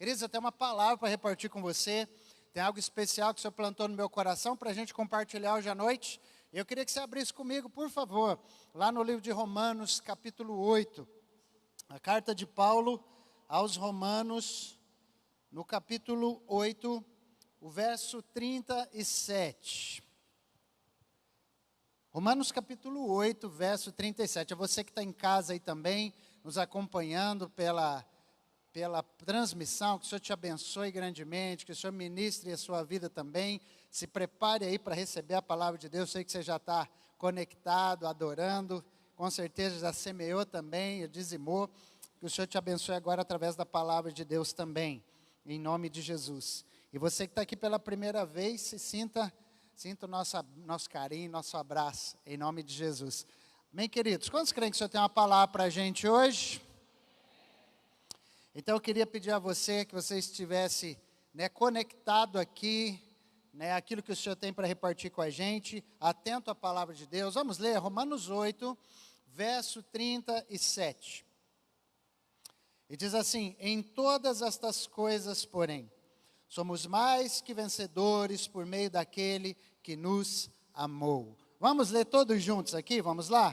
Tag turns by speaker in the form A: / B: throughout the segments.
A: Queridos, eu tenho uma palavra para repartir com você. Tem algo especial que o Senhor plantou no meu coração para a gente compartilhar hoje à noite. Eu queria que você abrisse comigo, por favor, lá no livro de Romanos, capítulo 8. A carta de Paulo aos Romanos, no capítulo 8, o verso 37. Romanos capítulo 8, verso 37. É você que está em casa aí também, nos acompanhando pela transmissão, que o Senhor te abençoe grandemente, que o Senhor ministre a sua vida também. Se prepare aí para receber a palavra de Deus. Sei que você já está conectado, adorando, com certeza já semeou também, dizimou. Que o Senhor te abençoe agora através da palavra de Deus também, em nome de Jesus. E você que está aqui pela primeira vez, sinta o nosso carinho, nosso abraço, em nome de Jesus. Amém, queridos? Quantos creem que o Senhor tem uma palavra para a gente hoje? Então eu queria pedir a você que você estivesse conectado aqui, aquilo que o Senhor tem para repartir com a gente, atento à palavra de Deus. Vamos ler Romanos 8, verso 37. E diz assim: em todas estas coisas, porém, somos mais que vencedores por meio daquele que nos amou. Vamos ler todos juntos aqui, vamos lá?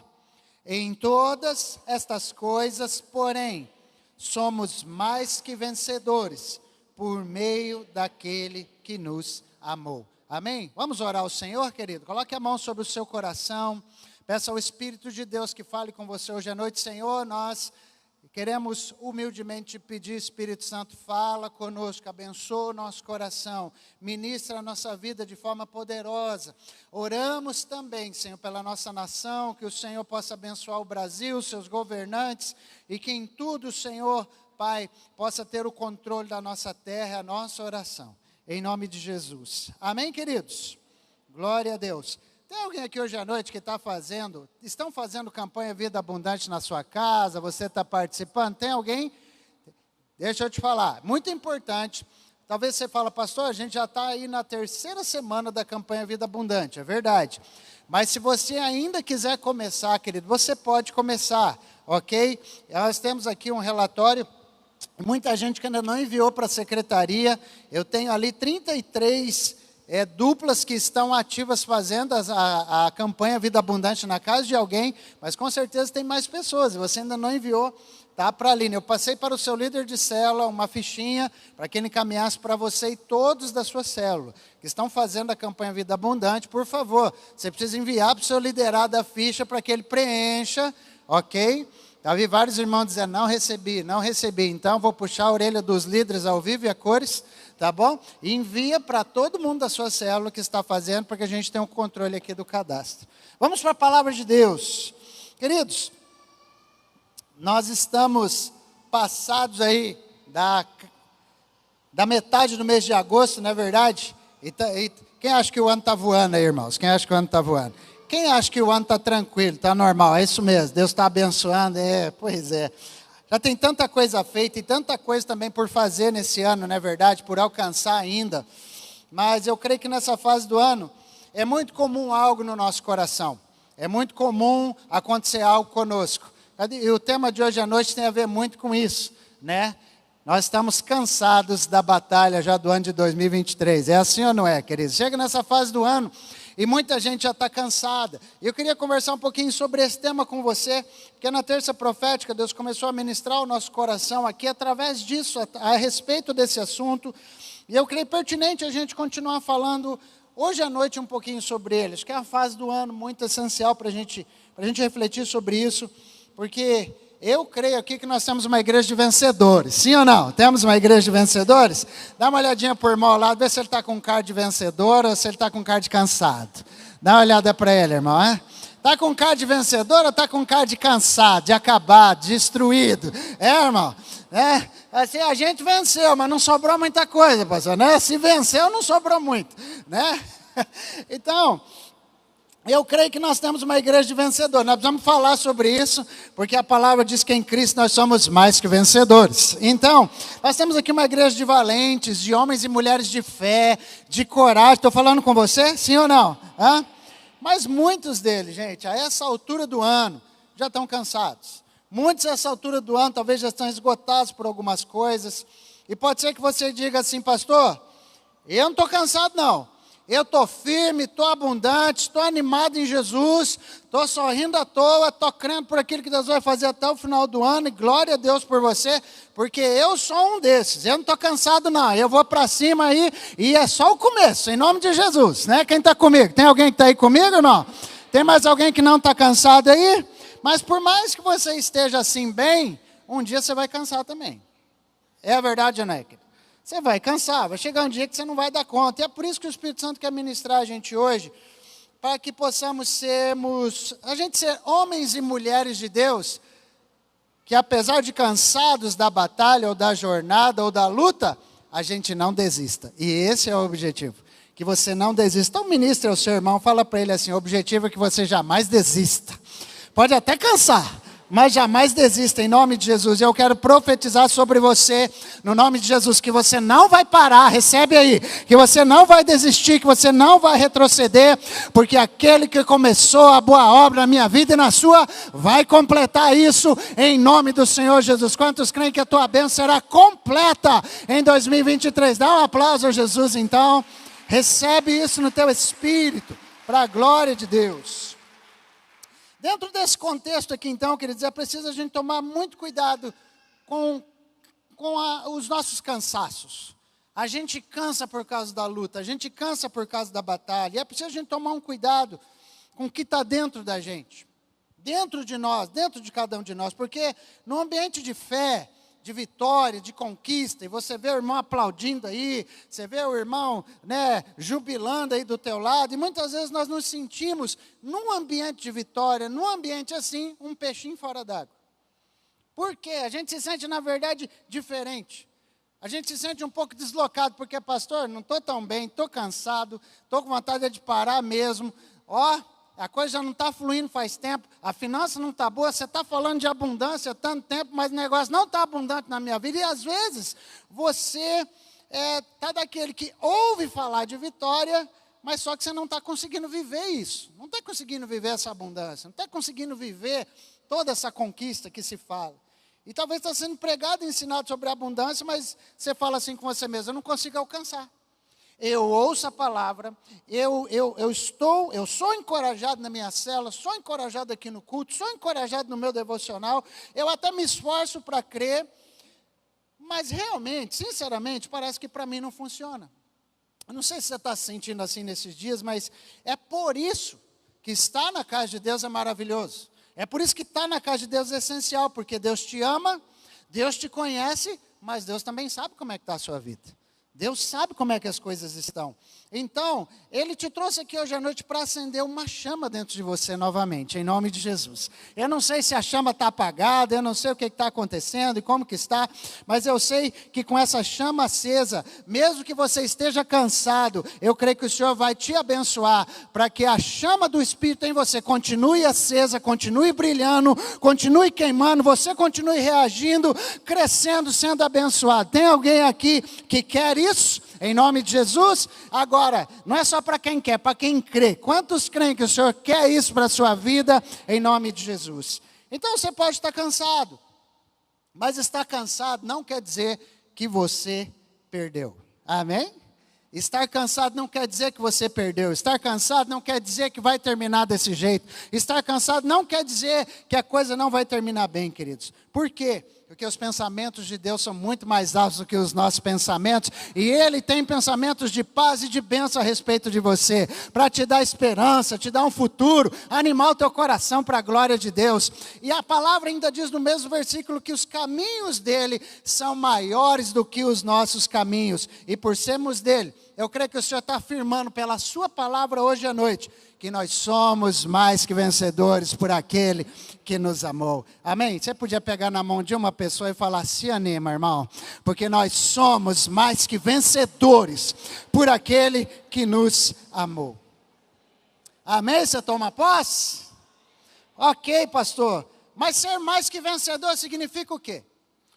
A: Em todas estas coisas, porém, somos mais que vencedores por meio daquele que nos amou. Amém? Vamos orar ao Senhor, querido? Coloque a mão sobre o seu coração. Peça ao Espírito de Deus que fale com você hoje à noite. Senhor, nós queremos humildemente pedir, Espírito Santo, fala conosco, abençoa o nosso coração, ministra a nossa vida de forma poderosa. Oramos também, Senhor, pela nossa nação, que o Senhor possa abençoar o Brasil, seus governantes, e que em tudo o Senhor, Pai, possa ter o controle da nossa terra, a nossa oração, em nome de Jesus. Amém, queridos? Glória a Deus. Tem alguém aqui hoje à noite que estão fazendo campanha Vida Abundante na sua casa, você está participando? Tem alguém? Deixa eu te falar, muito importante. Talvez você fale, pastor, a gente já está aí na terceira semana da campanha Vida Abundante, é verdade. Mas se você ainda quiser começar, querido, você pode começar, ok? Nós temos aqui um relatório, muita gente que ainda não enviou para a secretaria. Eu tenho ali 33 duplas que estão ativas fazendo a campanha Vida Abundante na casa de alguém, mas com certeza tem mais pessoas, e você ainda não enviou, tá para a Aline. Eu passei para o seu líder de célula uma fichinha, para que ele encaminhasse para você e todos da sua célula, que estão fazendo a campanha Vida Abundante. Por favor, você precisa enviar para o seu liderado a ficha, para que ele preencha, ok? Já vi vários irmãos dizendo, não recebi, então vou puxar a orelha dos líderes ao vivo e a cores, tá bom? E envia para todo mundo da sua célula que está fazendo, para que a gente tenha um controle aqui do cadastro. Vamos para a palavra de Deus. Queridos, nós estamos passados aí da metade do mês de agosto, não é verdade? E quem acha que o ano está voando aí, irmãos? Quem acha que o ano está voando? Quem acha que o ano está tranquilo, está normal? É isso mesmo, Deus está abençoando, pois é. Já tem tanta coisa feita e tanta coisa também por fazer nesse ano, não é verdade? Por alcançar ainda. Mas eu creio que nessa fase do ano, é muito comum algo no nosso coração. É muito comum acontecer algo conosco. E o tema de hoje à noite tem a ver muito com isso, né? Nós estamos cansados da batalha já do ano de 2023. É assim ou não é, queridos? Chega nessa fase do ano e muita gente já está cansada. E eu queria conversar um pouquinho sobre esse tema com você, porque na terça profética Deus começou a ministrar o nosso coração aqui através disso, a respeito desse assunto. E eu creio pertinente a gente continuar falando hoje à noite um pouquinho sobre ele. Acho que é a fase do ano muito essencial para a gente refletir sobre isso, porque eu creio aqui que nós temos uma igreja de vencedores. Sim ou não? Temos uma igreja de vencedores? Dá uma olhadinha por irmão ao lado, vê se ele está com cara de vencedor ou se ele está com cara de cansado. Dá uma olhada para ele, irmão. Está com cara de vencedor ou está com cara de cansado, de acabado, destruído? Irmão? Assim, a gente venceu, mas não sobrou muita coisa, pastor, né? Se venceu, não sobrou muito, né? Então, eu creio que nós temos uma igreja de vencedores. Nós precisamos falar sobre isso, porque a palavra diz que em Cristo nós somos mais que vencedores. Então, nós temos aqui uma igreja de valentes, de homens e mulheres de fé, de coragem. Estou falando com você? Sim ou não? Mas muitos deles, gente, a essa altura do ano, já estão cansados. Muitos a essa altura do ano talvez já estão esgotados por algumas coisas. E pode ser que você diga assim, pastor, eu não estou cansado não. Eu estou firme, estou abundante, estou animado em Jesus, estou sorrindo à toa, estou crendo por aquilo que Deus vai fazer até o final do ano, e glória a Deus por você, porque eu sou um desses, eu não estou cansado não, eu vou para cima aí, e é só o começo, em nome de Jesus, né? Quem está comigo? Tem alguém que está aí comigo ou não? Tem mais alguém que não está cansado aí? Mas por mais que você esteja assim bem, um dia você vai cansar também. É a verdade, ou não é? Você vai cansar, vai chegar um dia que você não vai dar conta. E é por isso que o Espírito Santo quer ministrar a gente hoje, para que possamos ser homens e mulheres de Deus, que apesar de cansados da batalha, ou da jornada, ou da luta, a gente não desista. E esse é o objetivo, que você não desista. Então ministre ao seu irmão, fala para ele assim, o objetivo é que você jamais desista. Pode até cansar, mas jamais desista, em nome de Jesus. Eu quero profetizar sobre você, no nome de Jesus, que você não vai parar, recebe aí, que você não vai desistir, que você não vai retroceder, porque aquele que começou a boa obra na minha vida e na sua, vai completar isso, em nome do Senhor Jesus. Quantos creem que a tua bênção será completa em 2023? Dá um aplauso a Jesus então, recebe isso no teu espírito, para a glória de Deus. Dentro desse contexto aqui, então, queridos, é preciso a gente tomar muito cuidado com os nossos cansaços. A gente cansa por causa da luta, a gente cansa por causa da batalha. E é preciso a gente tomar um cuidado com o que está dentro da gente, dentro de nós, dentro de cada um de nós. Porque no ambiente de fé, de vitória, de conquista, e você vê o irmão aplaudindo aí, você vê o irmão, né, jubilando aí do teu lado, e muitas vezes nós nos sentimos, num ambiente de vitória, num ambiente assim, um peixinho fora d'água. Por quê? A gente se sente, na verdade, diferente. A gente se sente um pouco deslocado, porque, pastor, não estou tão bem, estou cansado, estou com vontade de parar mesmo, a coisa já não está fluindo faz tempo, a finança não está boa, você está falando de abundância há tanto tempo, mas o negócio não está abundante na minha vida. E às vezes você está daquele que ouve falar de vitória, mas só que você não está conseguindo viver isso. Não está conseguindo viver essa abundância, não está conseguindo viver toda essa conquista que se fala. E talvez está sendo pregado e ensinado sobre a abundância, mas você fala assim com você mesmo, eu não consigo alcançar. Eu ouço a palavra, eu sou encorajado na minha cela, sou encorajado aqui no culto, sou encorajado no meu devocional, eu até me esforço para crer, mas realmente, sinceramente, parece que para mim não funciona. Eu não sei se você está se sentindo assim nesses dias, mas é por isso que estar na casa de Deus é maravilhoso. É por isso que estar na casa de Deus é essencial, porque Deus te ama, Deus te conhece, mas Deus também sabe como é que está a sua vida. Deus sabe como é que as coisas estão. Então, Ele te trouxe aqui hoje à noite para acender uma chama dentro de você novamente, em nome de Jesus. Eu não sei se a chama está apagada, eu não sei o que está acontecendo e como que está, mas eu sei que com essa chama acesa, mesmo que você esteja cansado, eu creio que o Senhor vai te abençoar, para que a chama do Espírito em você continue acesa, continue brilhando, continue queimando, você continue reagindo, crescendo, sendo abençoado. Tem alguém aqui que quer isso? Em nome de Jesus? Agora, não é só para quem quer, para quem crê. Quantos creem que o Senhor quer isso para a sua vida? Em nome de Jesus. Então você pode estar cansado, mas estar cansado não quer dizer que você perdeu. Amém? Estar cansado não quer dizer que você perdeu. Estar cansado não quer dizer que vai terminar desse jeito. Estar cansado não quer dizer que a coisa não vai terminar bem, queridos. Por quê? Porque os pensamentos de Deus são muito mais altos do que os nossos pensamentos. E Ele tem pensamentos de paz e de bênção a respeito de você. Para te dar esperança, te dar um futuro, animar o teu coração para a glória de Deus. E a palavra ainda diz no mesmo versículo que os caminhos dEle são maiores do que os nossos caminhos. E por sermos dEle, eu creio que o Senhor está afirmando pela sua palavra hoje à noite, que nós somos mais que vencedores por aquele que nos amou. Amém? Você podia pegar na mão de uma pessoa e falar, se anima, irmão, porque nós somos mais que vencedores por aquele que nos amou. Amém? Você toma posse? Ok, pastor. Mas ser mais que vencedor significa o quê?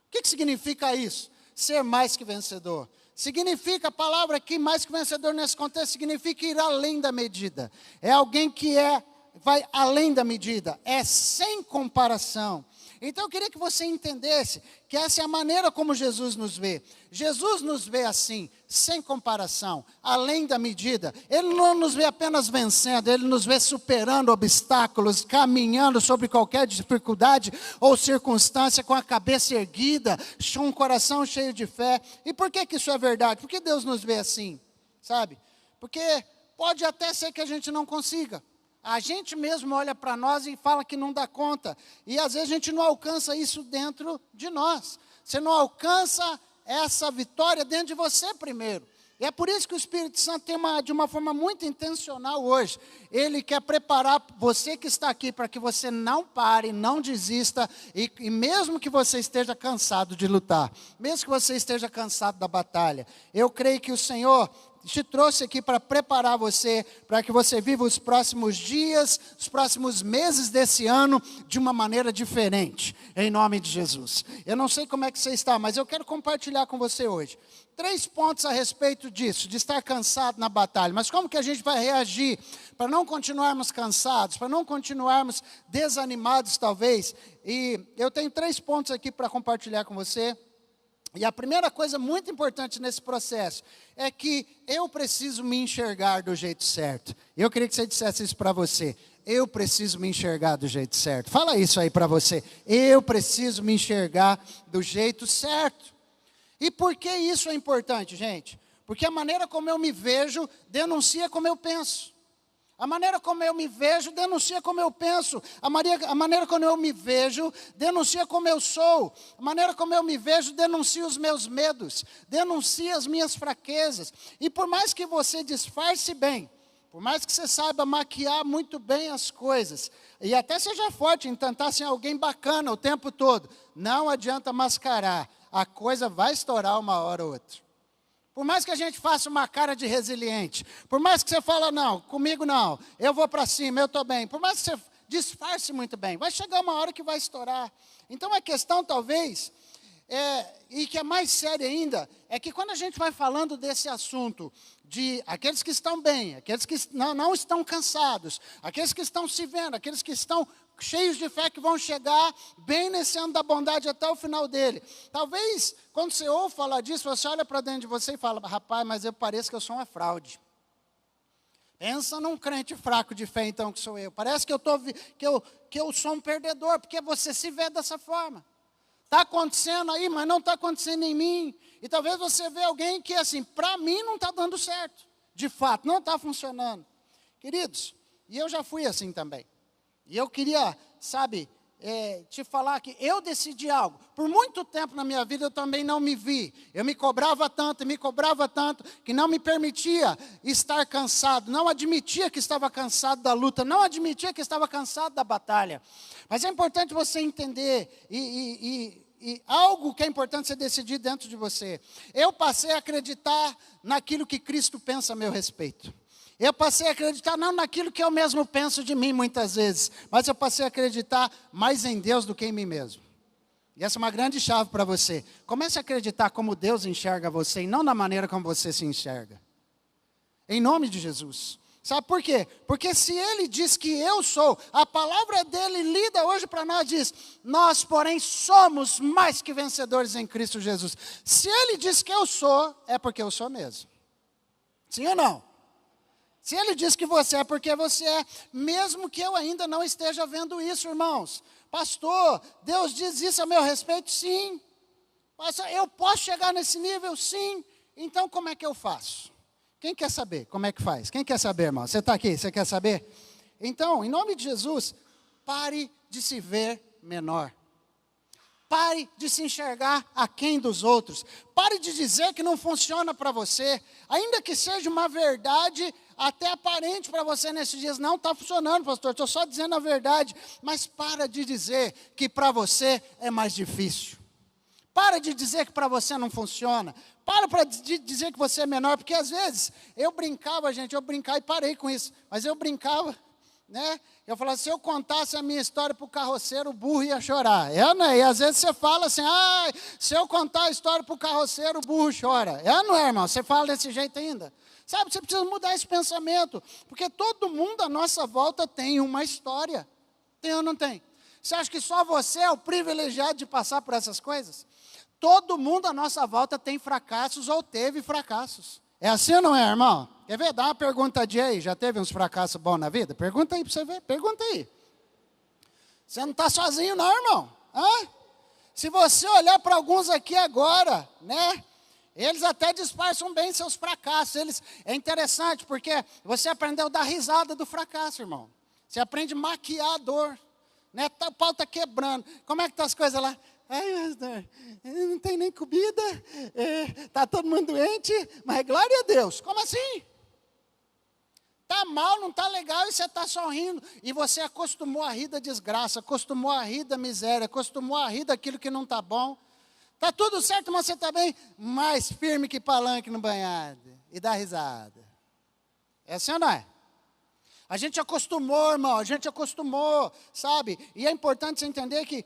A: O que significa isso? Ser mais que vencedor. Significa, a palavra aqui, mais que vencedor nesse contexto, significa ir além da medida. É alguém que vai além da medida, é sem comparação. Então eu queria que você entendesse que essa é a maneira como Jesus nos vê. Jesus nos vê assim, sem comparação, além da medida. Ele não nos vê apenas vencendo, Ele nos vê superando obstáculos, caminhando sobre qualquer dificuldade ou circunstância com a cabeça erguida, com um coração cheio de fé. E por que isso é verdade? Por que Deus nos vê assim, sabe? Porque pode até ser que a gente não consiga. A gente mesmo olha para nós e fala que não dá conta. E às vezes a gente não alcança isso dentro de nós. Você não alcança essa vitória dentro de você primeiro. E é por isso que o Espírito Santo tem de uma forma muito intencional hoje. Ele quer preparar você que está aqui para que você não pare, não desista. E mesmo que você esteja cansado de lutar, mesmo que você esteja cansado da batalha, eu creio que o Senhor te trouxe aqui para preparar você, para que você viva os próximos dias, os próximos meses desse ano, de uma maneira diferente, em nome de Jesus. Eu não sei como é que você está, mas eu quero compartilhar com você hoje 3 pontos a respeito disso, de estar cansado na batalha. Mas como que a gente vai reagir para não continuarmos cansados, para não continuarmos desanimados talvez? E eu tenho 3 pontos aqui para compartilhar com você. E a primeira coisa muito importante nesse processo é que eu preciso me enxergar do jeito certo. Eu queria que você dissesse isso para você. Eu preciso me enxergar do jeito certo. Fala isso aí para você. Eu preciso me enxergar do jeito certo. E por que isso é importante, gente? Porque a maneira como eu me vejo denuncia como eu penso. A maneira como eu me vejo denuncia como eu penso. A maneira como eu me vejo denuncia como eu sou. A maneira como eu me vejo denuncia os meus medos, denuncia as minhas fraquezas. E por mais que você disfarce bem, por mais que você saiba maquiar muito bem as coisas, e até seja forte em tentar ser alguém bacana o tempo todo, não adianta mascarar. A coisa vai estourar uma hora ou outra. Por mais que a gente faça uma cara de resiliente, por mais que você fale, não, comigo não, eu vou para cima, eu estou bem, por mais que você disfarce muito bem, vai chegar uma hora que vai estourar. Então a questão talvez, e que é mais séria ainda, é que quando a gente vai falando desse assunto, de aqueles que estão bem, aqueles que não estão cansados, aqueles que estão se vendo, aqueles que estão cheios de fé que vão chegar bem nesse ano da bondade até o final dele. Talvez, quando você ouve falar disso, você olha para dentro de você e fala, rapaz, mas eu pareço que eu sou uma fraude. Pensa num crente fraco de fé, então, que sou eu. Parece que eu sou um perdedor, porque você se vê dessa forma. Está acontecendo aí, mas não está acontecendo em mim. E talvez você vê alguém que, assim, para mim não está dando certo. De fato, não está funcionando. Queridos, e eu já fui assim também. E eu queria, sabe, te falar que eu decidi algo. Por muito tempo na minha vida eu também não me vi. Eu me cobrava tanto, que não me permitia estar cansado. Não admitia que estava cansado da luta. Não admitia que estava cansado da batalha. Mas é importante você entender e algo que é importante você decidir dentro de você. Eu passei a acreditar naquilo que Cristo pensa a meu respeito. Eu passei a acreditar não naquilo que eu mesmo penso de mim muitas vezes, mas eu passei a acreditar mais em Deus do que em mim mesmo. E essa é uma grande chave para você. Comece a acreditar como Deus enxerga você e não da maneira como você se enxerga. Em nome de Jesus. Sabe por quê? Porque se Ele diz que eu sou, a palavra dEle lida hoje para nós diz, nós porém somos mais que vencedores em Cristo Jesus. Se Ele diz que eu sou, é porque eu sou mesmo. Sim ou não? Se Ele diz que você é porque você é, mesmo que eu ainda não esteja vendo isso, irmãos. Pastor, Deus diz isso a meu respeito? Sim. Pastor, eu posso chegar nesse nível? Sim. Então como é que eu faço? Quem quer saber como é que faz? Quem quer saber, irmão? Você está aqui, você quer saber? Então, em nome de Jesus, pare de se ver menor. Pare de se enxergar aquém dos outros. Pare de dizer que não funciona para você. Ainda que seja uma verdade até aparente para você nesses dias. Não está funcionando, pastor, estou só dizendo a verdade. Mas para de dizer que para você é mais difícil. Para de dizer que para você não funciona. Para de dizer que você é menor. Porque às vezes eu brincava e parei com isso. Mas eu brincava, né? Eu falava, se eu contasse a minha história para o carroceiro, o burro ia chorar. Né? E às vezes você fala assim, se eu contar a história para o carroceiro, o burro chora. Não é, irmão? Você fala desse jeito ainda? Sabe, você precisa mudar esse pensamento. Porque todo mundo à nossa volta tem uma história. Tem ou não tem? Você acha que só você é o privilegiado de passar por essas coisas? Todo mundo à nossa volta tem fracassos ou teve fracassos. É assim ou não é, irmão? Quer ver? Dá uma perguntadinha aí. Já teve uns fracassos bons na vida? Pergunta aí para você ver. Pergunta aí. Você não está sozinho não, irmão. Hã? Se você olhar para alguns aqui agora, né? Eles até disfarçam bem seus fracassos. É interessante porque você aprendeu a dar risada do fracasso, irmão. Você aprende a maquiar a dor. Né? O pau está quebrando. Como é que estão as coisas lá? Ai, pastor, não tem nem comida, está todo mundo doente, mas glória a Deus. Como assim? Está mal, não está legal e você está sorrindo. E você acostumou a rir da desgraça, acostumou a rir da miséria, acostumou a rir daquilo que não está bom. Está tudo certo, mas você está bem mais firme que palanque no banhado. E dá risada. É assim ou não é? A gente acostumou, irmão, a gente acostumou, sabe? E é importante você entender que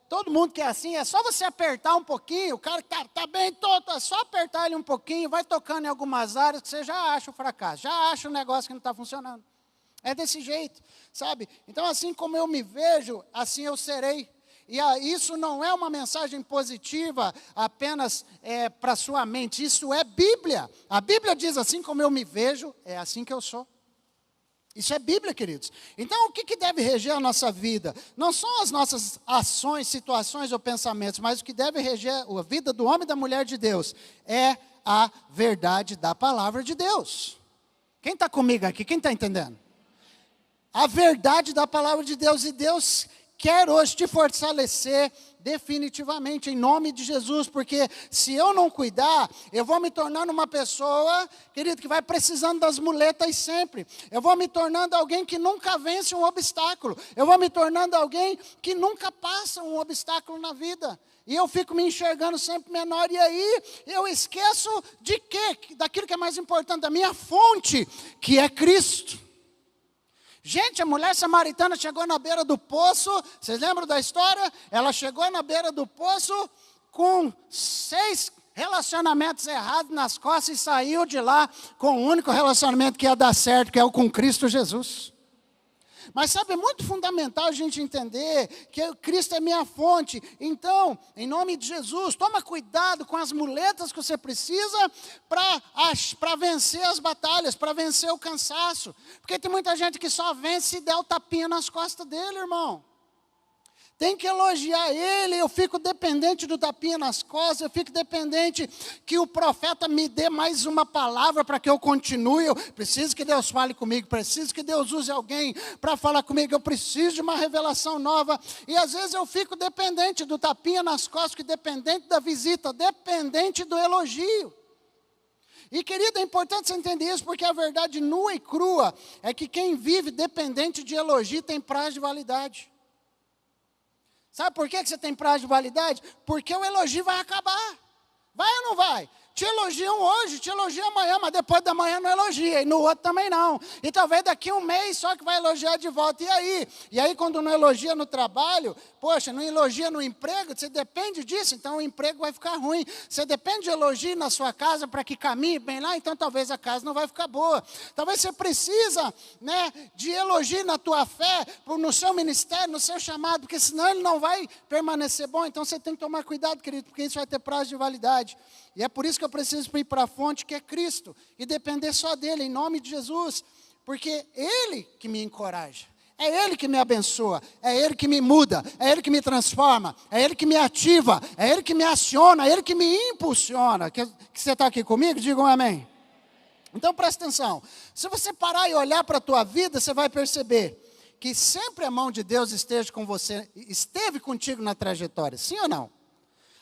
A: todo mundo que é assim, é só você apertar um pouquinho, o cara que está bem todo, é só apertar ele um pouquinho, vai tocando em algumas áreas que você já acha o fracasso, já acha o negócio que não está funcionando. É desse jeito, sabe? Então, assim como eu me vejo, assim eu serei. E isso não é uma mensagem positiva apenas para a sua mente, isso é Bíblia. A Bíblia diz, assim como eu me vejo, é assim que eu sou. Isso é Bíblia, queridos. Então, o que deve reger a nossa vida? Não são as nossas ações, situações ou pensamentos, mas o que deve reger a vida do homem e da mulher de Deus é a verdade da palavra de Deus. Quem está comigo aqui? Quem está entendendo? A verdade da palavra de Deus. E Deus quer hoje te fortalecer definitivamente, em nome de Jesus, porque se eu não cuidar, eu vou me tornando uma pessoa, querido, que vai precisando das muletas sempre. Eu vou me tornando alguém que nunca vence um obstáculo. Eu vou me tornando alguém que nunca passa um obstáculo na vida. E eu fico me enxergando sempre menor, e aí eu esqueço de quê? Daquilo que é mais importante, da minha fonte, que é Cristo. Gente, a mulher samaritana chegou na beira do poço, vocês lembram da história? Ela chegou na beira do poço com 6 relacionamentos errados nas costas e saiu de lá com o único relacionamento que ia dar certo, que é o com Cristo Jesus. Mas sabe, é muito fundamental a gente entender que Cristo é minha fonte. Então, em nome de Jesus, toma cuidado com as muletas que você precisa para vencer as batalhas, para vencer o cansaço. Porque tem muita gente que só vence se der o tapinha nas costas dele, irmão. Tem que elogiar ele, eu fico dependente do tapinha nas costas, eu fico dependente que o profeta me dê mais uma palavra para que eu continue. Eu preciso que Deus fale comigo, preciso que Deus use alguém para falar comigo, eu preciso de uma revelação nova. E às vezes eu fico dependente do tapinha nas costas, que dependente da visita, dependente do elogio. E querido, é importante você entender isso, porque a verdade nua e crua é que quem vive dependente de elogio tem prazo de validade. Sabe por que você tem prazo de validade? Porque o elogio vai acabar. Vai ou não vai? Te elogiam hoje, te elogiam amanhã, mas depois da manhã não elogia, e no outro também não. E talvez daqui um mês só que vai elogiar de volta. E aí? E aí quando não elogia no trabalho, poxa, não elogia no emprego, você depende disso, então o emprego vai ficar ruim. Você depende de elogio na sua casa para que caminhe bem lá, então talvez a casa não vai ficar boa. Talvez você precisa, né, de elogio na tua fé, no seu ministério, no seu chamado, porque senão ele não vai permanecer bom. Então você tem que tomar cuidado, querido, porque isso vai ter prazo de validade. E é por isso que eu preciso ir para a fonte que é Cristo, e depender só dele, em nome de Jesus, porque Ele que me encoraja, é Ele que me abençoa, é Ele que me muda, é Ele que me transforma, é Ele que me ativa, é Ele que me aciona, é Ele que me impulsiona. Que você está aqui comigo? Diga um amém. Então presta atenção, se você parar e olhar para a tua vida, você vai perceber que sempre a mão de Deus esteja com você, esteve contigo na trajetória, sim ou não?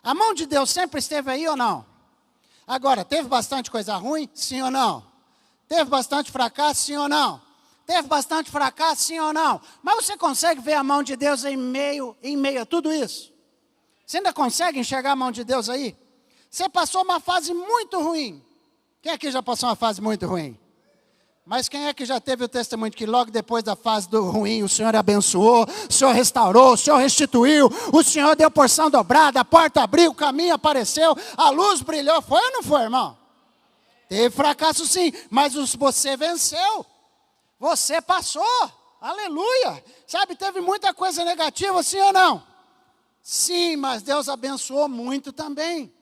A: A mão de Deus sempre esteve aí ou não? Agora, teve bastante coisa ruim? Sim ou não? Teve bastante fracasso? Sim ou não? Teve bastante fracasso? Sim ou não? Mas você consegue ver a mão de Deus em meio a tudo isso? Você ainda consegue enxergar a mão de Deus aí? Você passou uma fase muito ruim. Quem aqui já passou uma fase muito ruim? Mas quem é que já teve o testemunho de que logo depois da fase do ruim, o Senhor abençoou, o Senhor restaurou, o Senhor restituiu, o Senhor deu porção dobrada, a porta abriu, o caminho apareceu, a luz brilhou. Foi ou não foi, irmão? Teve fracasso sim, mas você venceu. Você passou. Aleluia! Sabe, teve muita coisa negativa, sim ou não? Sim, mas Deus abençoou muito também.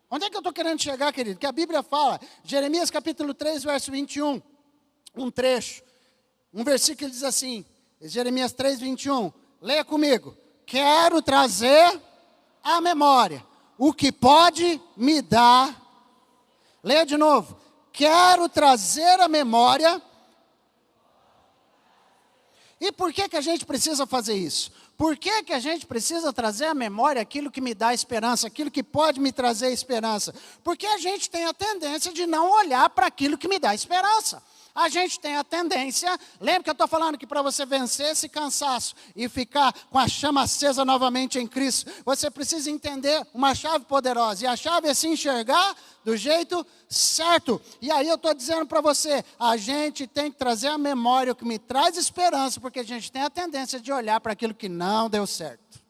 A: Onde é que eu estou querendo chegar, querido? Que a Bíblia fala, Jeremias capítulo 3, verso 21, um trecho, um versículo diz assim, Jeremias 3, 21, leia comigo. Quero trazer à memória o que pode me dar. Leia de novo. Quero trazer à memória. E por que a gente precisa fazer isso? Por que a gente precisa trazer à memória aquilo que me dá esperança, aquilo que pode me trazer esperança? Porque a gente tem a tendência de não olhar para aquilo que me dá esperança. A gente tem a tendência, lembra que eu estou falando que para você vencer esse cansaço e ficar com a chama acesa novamente em Cristo, você precisa entender uma chave poderosa. E a chave é se enxergar do jeito certo. E aí eu estou dizendo para você, a gente tem que trazer à memória o que me traz esperança, porque a gente tem a tendência de olhar para aquilo que não deu certo.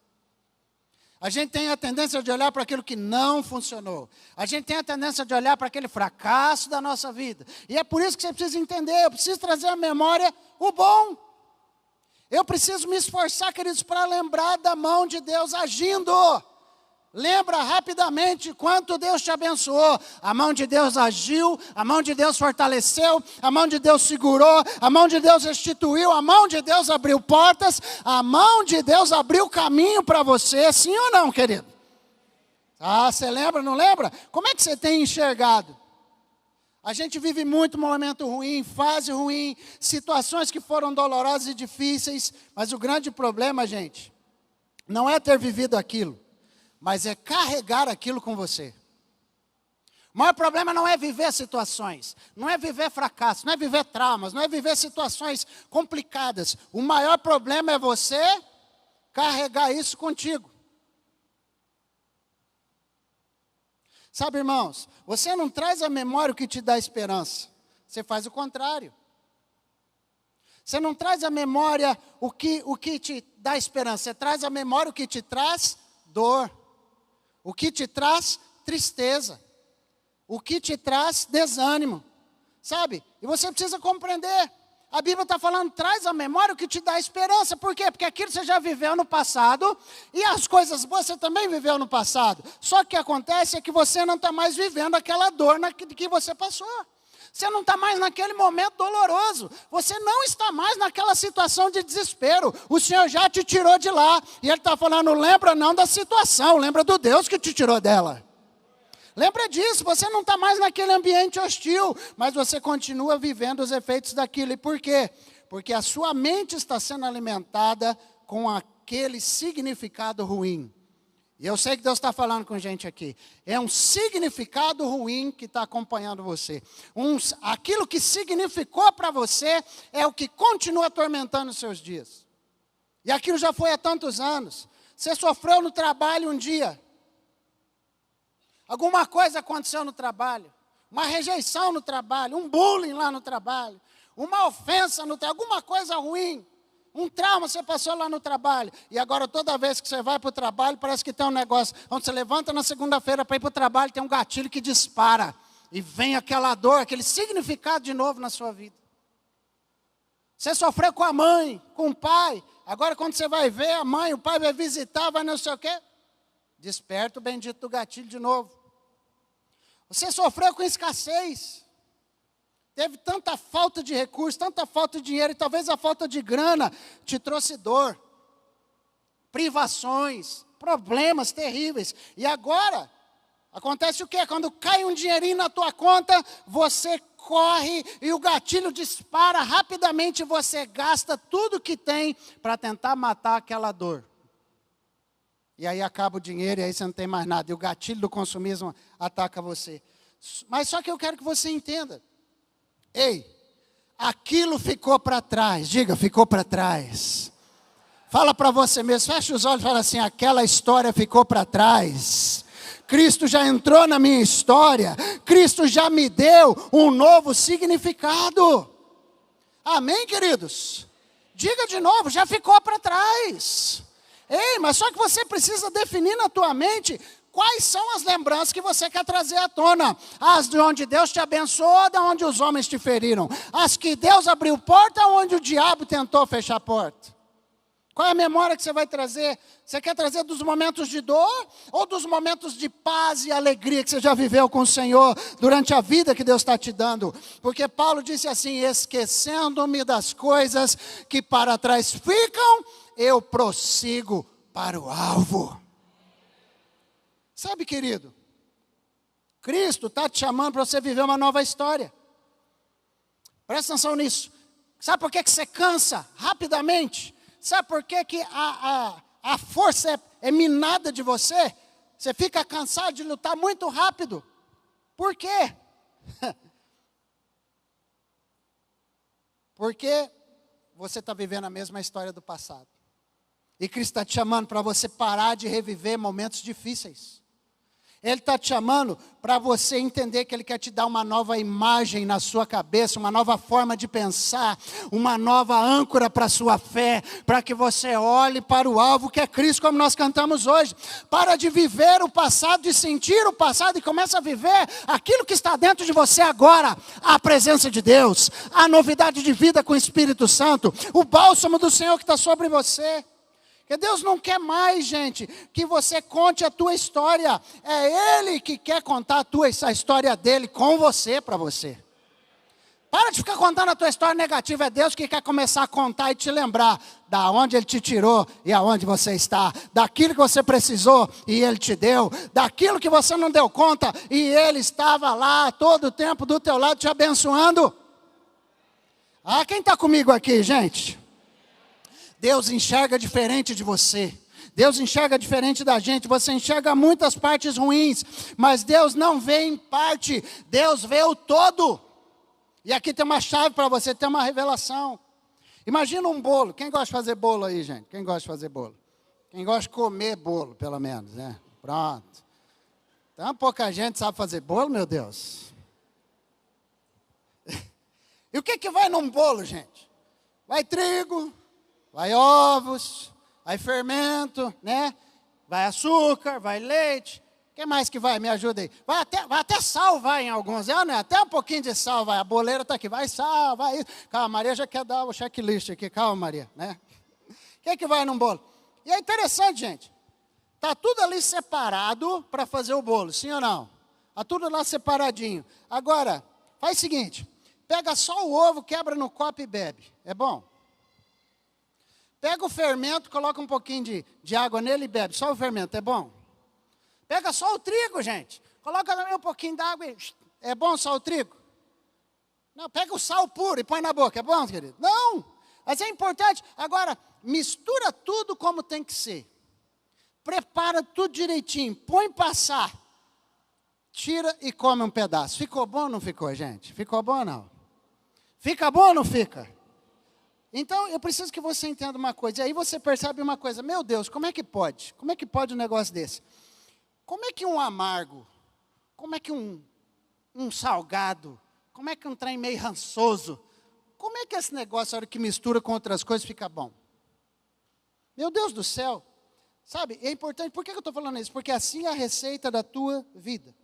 A: A gente tem a tendência de olhar para aquilo que não funcionou. A gente tem a tendência de olhar para aquele fracasso da nossa vida. E é por isso que você precisa entender, eu preciso trazer à memória o bom. Eu preciso me esforçar, queridos, para lembrar da mão de Deus agindo. Lembra rapidamente quanto Deus te abençoou. A mão de Deus agiu, a mão de Deus fortaleceu, a mão de Deus segurou, a mão de Deus restituiu, a mão de Deus abriu portas, a mão de Deus abriu caminho para você, sim ou não, querido? Ah, você lembra, não lembra? Como é que você tem enxergado? A gente vive muito momento ruim, fase ruim, situações que foram dolorosas e difíceis, mas o grande problema, gente, não é ter vivido aquilo, mas é carregar aquilo com você. O maior problema não é viver situações, não é viver fracasso, não é viver traumas, não é viver situações complicadas. O maior problema é você carregar isso contigo. Sabe, irmãos, você não traz à memória o que te dá esperança, você faz o contrário. Você não traz à memória o que te dá esperança, você traz à memória o que te traz dor. O que te traz tristeza, o que te traz desânimo, sabe? E você precisa compreender, a Bíblia está falando, traz à memória o que te dá esperança, por quê? Porque aquilo você já viveu no passado, e as coisas boas você também viveu no passado, só que o que acontece é que você não está mais vivendo aquela dor que você passou. Você não está mais naquele momento doloroso. Você não está mais naquela situação de desespero. O Senhor já te tirou de lá. E Ele está falando, lembra não da situação, lembra do Deus que te tirou dela. Lembra disso, você não está mais naquele ambiente hostil, mas você continua vivendo os efeitos daquilo. E por quê? Porque a sua mente está sendo alimentada com aquele significado ruim. E eu sei que Deus está falando com gente aqui. É um significado ruim que está acompanhando você. Aquilo que significou para você é o que continua atormentando os seus dias. E aquilo já foi há tantos anos. Você sofreu no trabalho um dia. Alguma coisa aconteceu no trabalho. Uma rejeição no trabalho. Um bullying lá no trabalho. Uma ofensa no trabalho. Alguma coisa ruim. Um trauma você passou lá no trabalho. E agora toda vez que você vai para o trabalho, parece que tem um negócio. Quando você levanta na segunda-feira para ir para o trabalho, tem um gatilho que dispara. E vem aquela dor, aquele significado de novo na sua vida. Você sofreu com a mãe, com o pai. Agora quando você vai ver a mãe, o pai vai visitar, vai não sei o quê. Desperta o bendito do gatilho de novo. Você sofreu com escassez. Teve tanta falta de recursos, tanta falta de dinheiro, e talvez a falta de grana te trouxe dor, privações, problemas terríveis. E agora, acontece o quê? Quando cai um dinheirinho na tua conta, você corre e o gatilho dispara rapidamente, você gasta tudo que tem para tentar matar aquela dor. E aí acaba o dinheiro e aí você não tem mais nada. E o gatilho do consumismo ataca você. Mas só que eu quero que você entenda. Ei, aquilo ficou para trás. Diga, ficou para trás. Fala para você mesmo, fecha os olhos e fala assim, aquela história ficou para trás. Cristo já entrou na minha história. Cristo já me deu um novo significado. Amém, queridos? Diga de novo, já ficou para trás. Ei, mas só que você precisa definir na tua mente quais são as lembranças que você quer trazer à tona? As de onde Deus te abençoou, de onde os homens te feriram. As que Deus abriu porta, onde o diabo tentou fechar a porta. Qual é a memória que você vai trazer? Você quer trazer dos momentos de dor ou dos momentos de paz e alegria que você já viveu com o Senhor durante a vida que Deus está te dando? Porque Paulo disse assim: esquecendo-me das coisas que para trás ficam, eu prossigo para o alvo. Sabe, querido, Cristo está te chamando para você viver uma nova história. Presta atenção nisso. Sabe por que você cansa rapidamente? Sabe por que a força é minada de você? Você fica cansado de lutar muito rápido. Por quê? Porque você está vivendo a mesma história do passado. E Cristo está te chamando para você parar de reviver momentos difíceis. Ele está te chamando para você entender que Ele quer te dar uma nova imagem na sua cabeça, uma nova forma de pensar, uma nova âncora para a sua fé, para que você olhe para o alvo que é Cristo, como nós cantamos hoje. Para de viver o passado, de sentir o passado e começa a viver aquilo que está dentro de você agora. A presença de Deus, a novidade de vida com o Espírito Santo, o bálsamo do Senhor que está sobre você. Porque Deus não quer mais, gente, que você conte a tua história. É Ele que quer contar a história dele com você, para você. Para de ficar contando a tua história negativa. É Deus que quer começar a contar e te lembrar da onde Ele te tirou e aonde você está. Daquilo que você precisou e Ele te deu. Daquilo que você não deu conta e Ele estava lá todo o tempo do teu lado te abençoando. Ah, quem está comigo aqui, gente? Deus enxerga diferente de você. Deus enxerga diferente da gente. Você enxerga muitas partes ruins, mas Deus não vê em parte. Deus vê o todo. E aqui tem uma chave para você, tem uma revelação. Imagina um bolo. Quem gosta de fazer bolo aí, gente? Quem gosta de fazer bolo? Quem gosta de comer bolo, pelo menos, né? Pronto. Tão pouca gente sabe fazer bolo, meu Deus. E o que vai num bolo, gente? Vai trigo, vai ovos, vai fermento, né? Vai açúcar, vai leite. O que mais que vai? Me ajuda aí. Vai até sal, vai em alguns. Né? Até um pouquinho de sal, vai. A boleira está aqui. Vai sal, vai isso. Calma, Maria já quer dar o checklist aqui. Calma, Maria, né? O que vai num bolo? E é interessante, gente. Está tudo ali separado para fazer o bolo, sim ou não? Está tudo lá separadinho. Agora, faz o seguinte. Pega só o ovo, quebra no copo e bebe. É bom? Pega o fermento, coloca um pouquinho de água nele e bebe. Só o fermento, é bom? Pega só o trigo, gente. Coloca também um pouquinho d'água e... É bom só o trigo? Não, pega o sal puro e põe na boca. É bom, querido? Não. Mas é importante. Agora, mistura tudo como tem que ser. Prepara tudo direitinho. Põe passar. Tira e come um pedaço. Ficou bom ou não ficou, gente? Ficou bom ou não? Fica bom ou não fica? Então, eu preciso que você entenda uma coisa. E aí você percebe uma coisa. Meu Deus, como é que pode? Como é que pode um negócio desse? Como é que um amargo, como é que um salgado, como é que um trem meio rançoso, como é que esse negócio, a hora que mistura com outras coisas, fica bom? Meu Deus do céu. Sabe, é importante. Por que eu estou falando isso? Porque assim é a receita da tua vida.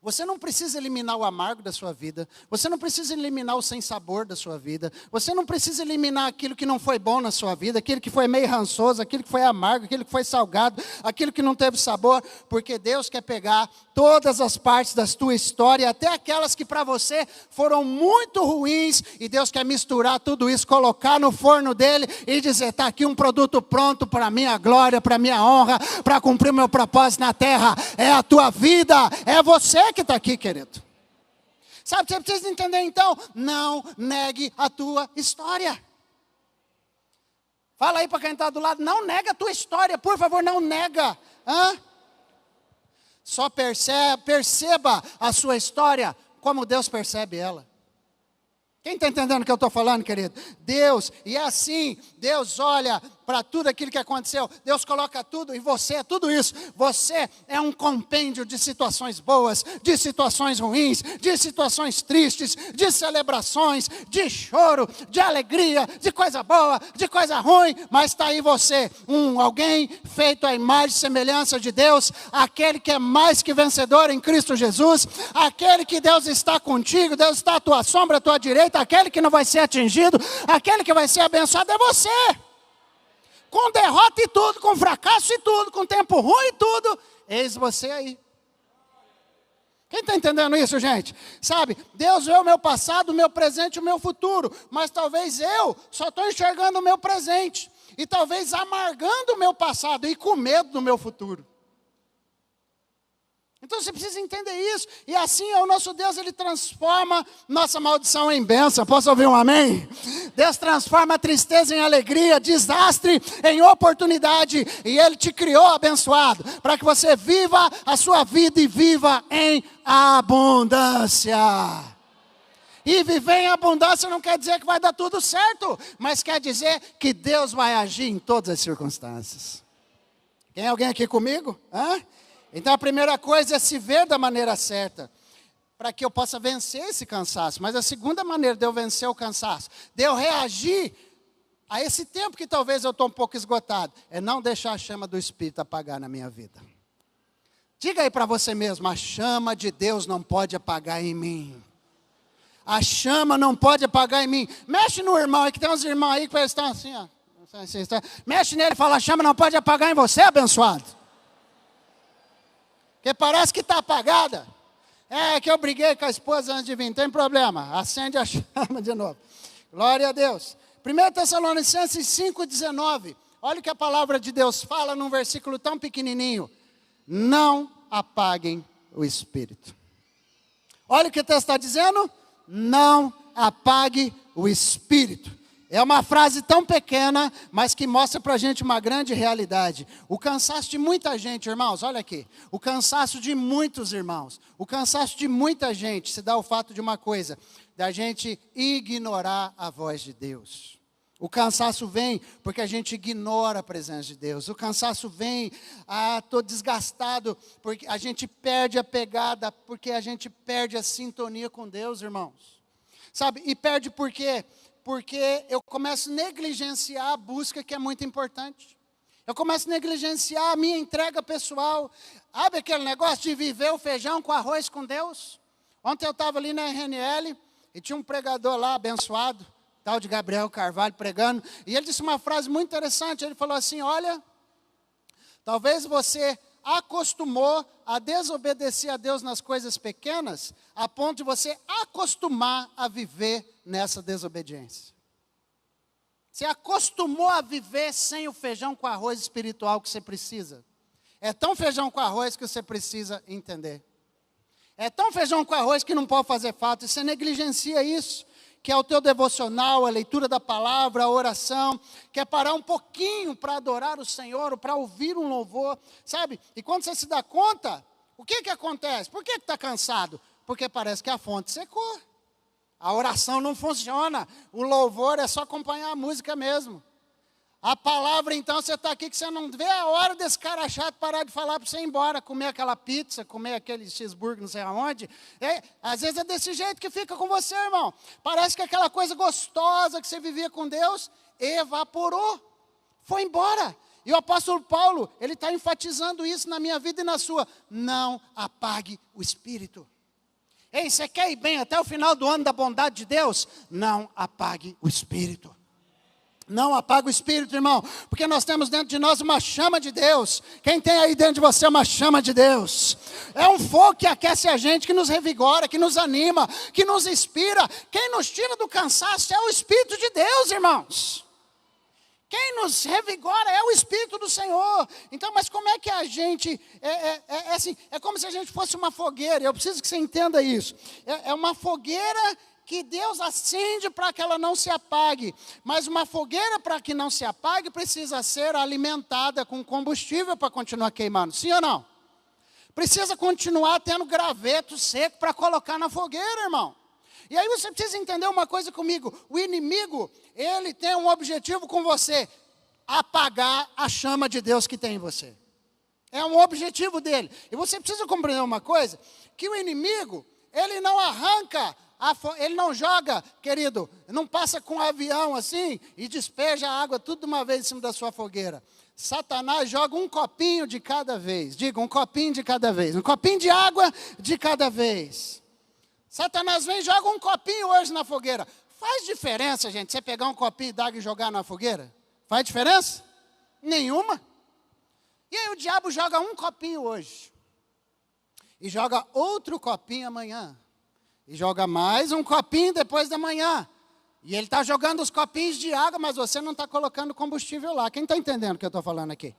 A: Você não precisa eliminar o amargo da sua vida. Você não precisa eliminar o sem sabor da sua vida. Você não precisa eliminar aquilo que não foi bom na sua vida, aquilo que foi meio rançoso, aquilo que foi amargo, aquilo que foi salgado, aquilo que não teve sabor, porque Deus quer pegar todas as partes da tua história, até aquelas que para você foram muito ruins, e Deus quer misturar tudo isso, colocar no forno dele e dizer: está aqui um produto pronto para a minha glória, para a minha honra, para cumprir o meu propósito na terra. É a tua vida, é você que está aqui, querido. Sabe, você precisa entender então, não negue a tua história. Fala aí para quem está do lado, não nega a tua história, por favor, não nega. Só perceba a sua história como Deus percebe ela. Quem está entendendo o que eu estou falando, querido? Deus, e é assim, Deus olha para tudo aquilo que aconteceu. Deus coloca tudo em você, é tudo isso. Você é um compêndio de situações boas, de situações ruins, de situações tristes, de celebrações, de choro, de alegria, de coisa boa, de coisa ruim. Mas está aí você, alguém feito à imagem e semelhança de Deus, aquele que é mais que vencedor em Cristo Jesus, aquele que Deus está contigo, Deus está à tua sombra, à tua direita, aquele que não vai ser atingido, aquele que vai ser abençoado é você. Com derrota e tudo, com fracasso e tudo, com tempo ruim e tudo, eis você aí. Quem está entendendo isso, gente? Sabe, Deus vê o meu passado, o meu presente e o meu futuro, mas talvez eu só estou enxergando o meu presente, e talvez amargando o meu passado e com medo do meu futuro. Então você precisa entender isso, e assim é o nosso Deus, Ele transforma nossa maldição em bênção. Posso ouvir um amém? Deus transforma a tristeza em alegria, desastre em oportunidade, e Ele te criou abençoado, para que você viva a sua vida e viva em abundância. E viver em abundância não quer dizer que vai dar tudo certo, mas quer dizer que Deus vai agir em todas as circunstâncias. Tem alguém aqui comigo? Hã? Então a primeira coisa é se ver da maneira certa, para que eu possa vencer esse cansaço. Mas a segunda maneira de eu vencer o cansaço, de eu reagir a esse tempo que talvez eu estou um pouco esgotado, é não deixar a chama do Espírito apagar na minha vida. Diga aí para você mesmo, a chama de Deus não pode apagar em mim. A chama não pode apagar em mim. Mexe no irmão aí, que tem uns irmãos aí que estão assim, ó. Mexe nele e fala, a chama não pode apagar em você, abençoado. Porque parece que está apagada. É que eu briguei com a esposa antes de vir, não tem problema. Acende a chama de novo. Glória a Deus. 1 Tessalonicenses 5,19. Olha o que a palavra de Deus fala num versículo tão pequenininho. Não apaguem o Espírito. Olha o que o texto está dizendo. Não apague o Espírito. É uma frase tão pequena, mas que mostra para a gente uma grande realidade. O cansaço de muita gente, irmãos, olha aqui. O cansaço de muitos irmãos. O cansaço de muita gente se dá o fato de uma coisa. Da gente ignorar a voz de Deus. O cansaço vem porque a gente ignora a presença de Deus. O cansaço vem, estou desgastado, porque a gente perde a pegada, porque a gente perde a sintonia com Deus, irmãos. Sabe, e perde por quê? Porque eu começo a negligenciar a busca que é muito importante. Eu começo a negligenciar a minha entrega pessoal. Sabe aquele negócio de viver o feijão com arroz com Deus? Ontem eu estava ali na RNL e tinha um pregador lá abençoado, tal de Gabriel Carvalho pregando, e ele disse uma frase muito interessante. Ele falou assim, olha, talvez você acostumou a desobedecer a Deus nas coisas pequenas, a ponto de você acostumar a viver nessa desobediência. Você acostumou a viver sem o feijão com arroz espiritual que você precisa. É tão feijão com arroz que você precisa entender. É tão feijão com arroz que não pode fazer falta, e você negligencia isso, que é o teu devocional, a leitura da palavra, a oração, que é parar um pouquinho para adorar o Senhor, ou para ouvir um louvor, sabe? E quando você se dá conta, o que acontece? Por que está cansado? Porque parece que a fonte secou. A oração não funciona, o louvor é só acompanhar a música mesmo. A palavra, então, você está aqui que você não vê a hora desse cara chato parar de falar para você ir embora, comer aquela pizza, comer aquele cheeseburger, não sei aonde. Às vezes é desse jeito que fica com você, irmão. Parece que aquela coisa gostosa que você vivia com Deus, evaporou, foi embora. E o apóstolo Paulo, ele está enfatizando isso na minha vida e na sua. Não apague o Espírito. Ei, você quer ir bem até o final do ano da bondade de Deus? Não apague o Espírito. Não apaga o Espírito, irmão, porque nós temos dentro de nós uma chama de Deus. Quem tem aí dentro de você uma chama de Deus? É um fogo que aquece a gente, que nos revigora, que nos anima, que nos inspira. Quem nos tira do cansaço é o Espírito de Deus, irmãos. Quem nos revigora é o Espírito do Senhor. Então, mas como é que a gente, assim, é como se a gente fosse uma fogueira. Eu preciso que você entenda isso. É uma fogueira que Deus acende para que ela não se apague. Mas uma fogueira para que não se apague precisa ser alimentada com combustível para continuar queimando. Sim ou não? Precisa continuar tendo graveto seco para colocar na fogueira, irmão. E aí você precisa entender uma coisa comigo. O inimigo, ele tem um objetivo com você. apagar a chama de Deus que tem em você. É um objetivo dele. E você precisa compreender uma coisa, que o inimigo, ele não arranca, ele não joga, querido, não passa com um avião assim e despeja a água tudo de uma vez em cima da sua fogueira. Satanás joga um copinho de cada vez. Diga, um copinho de cada vez. Um copinho de água de cada vez. Satanás vem e joga um copinho hoje na fogueira. Faz diferença, gente, você pegar um copinho d'água e jogar na fogueira? Faz diferença? Nenhuma. E aí o diabo joga um copinho hoje. E joga outro copinho amanhã. E joga mais um copinho depois da manhã. E ele está jogando os copinhos de água, mas você não está colocando combustível lá. Quem está entendendo o que eu estou falando aqui?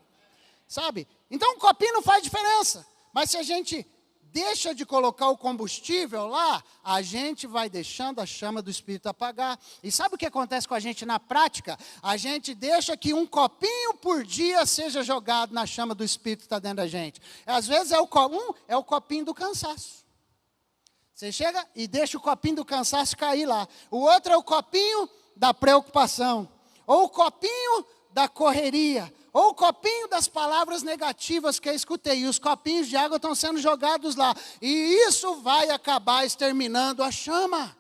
A: Sabe? Então um copinho não faz diferença. Mas se a gente deixa de colocar o combustível lá, a gente vai deixando a chama do Espírito apagar. E sabe o que acontece com a gente na prática? A gente deixa que um copinho por dia seja jogado na chama do Espírito que está dentro da gente. Às vezes é o copinho do cansaço. Você chega e deixa o copinho do cansaço cair lá. O outro é o copinho da preocupação. Ou o copinho da correria. Ou o copinho das palavras negativas que eu escutei. E os copinhos de água estão sendo jogados lá. E isso vai acabar exterminando a chama.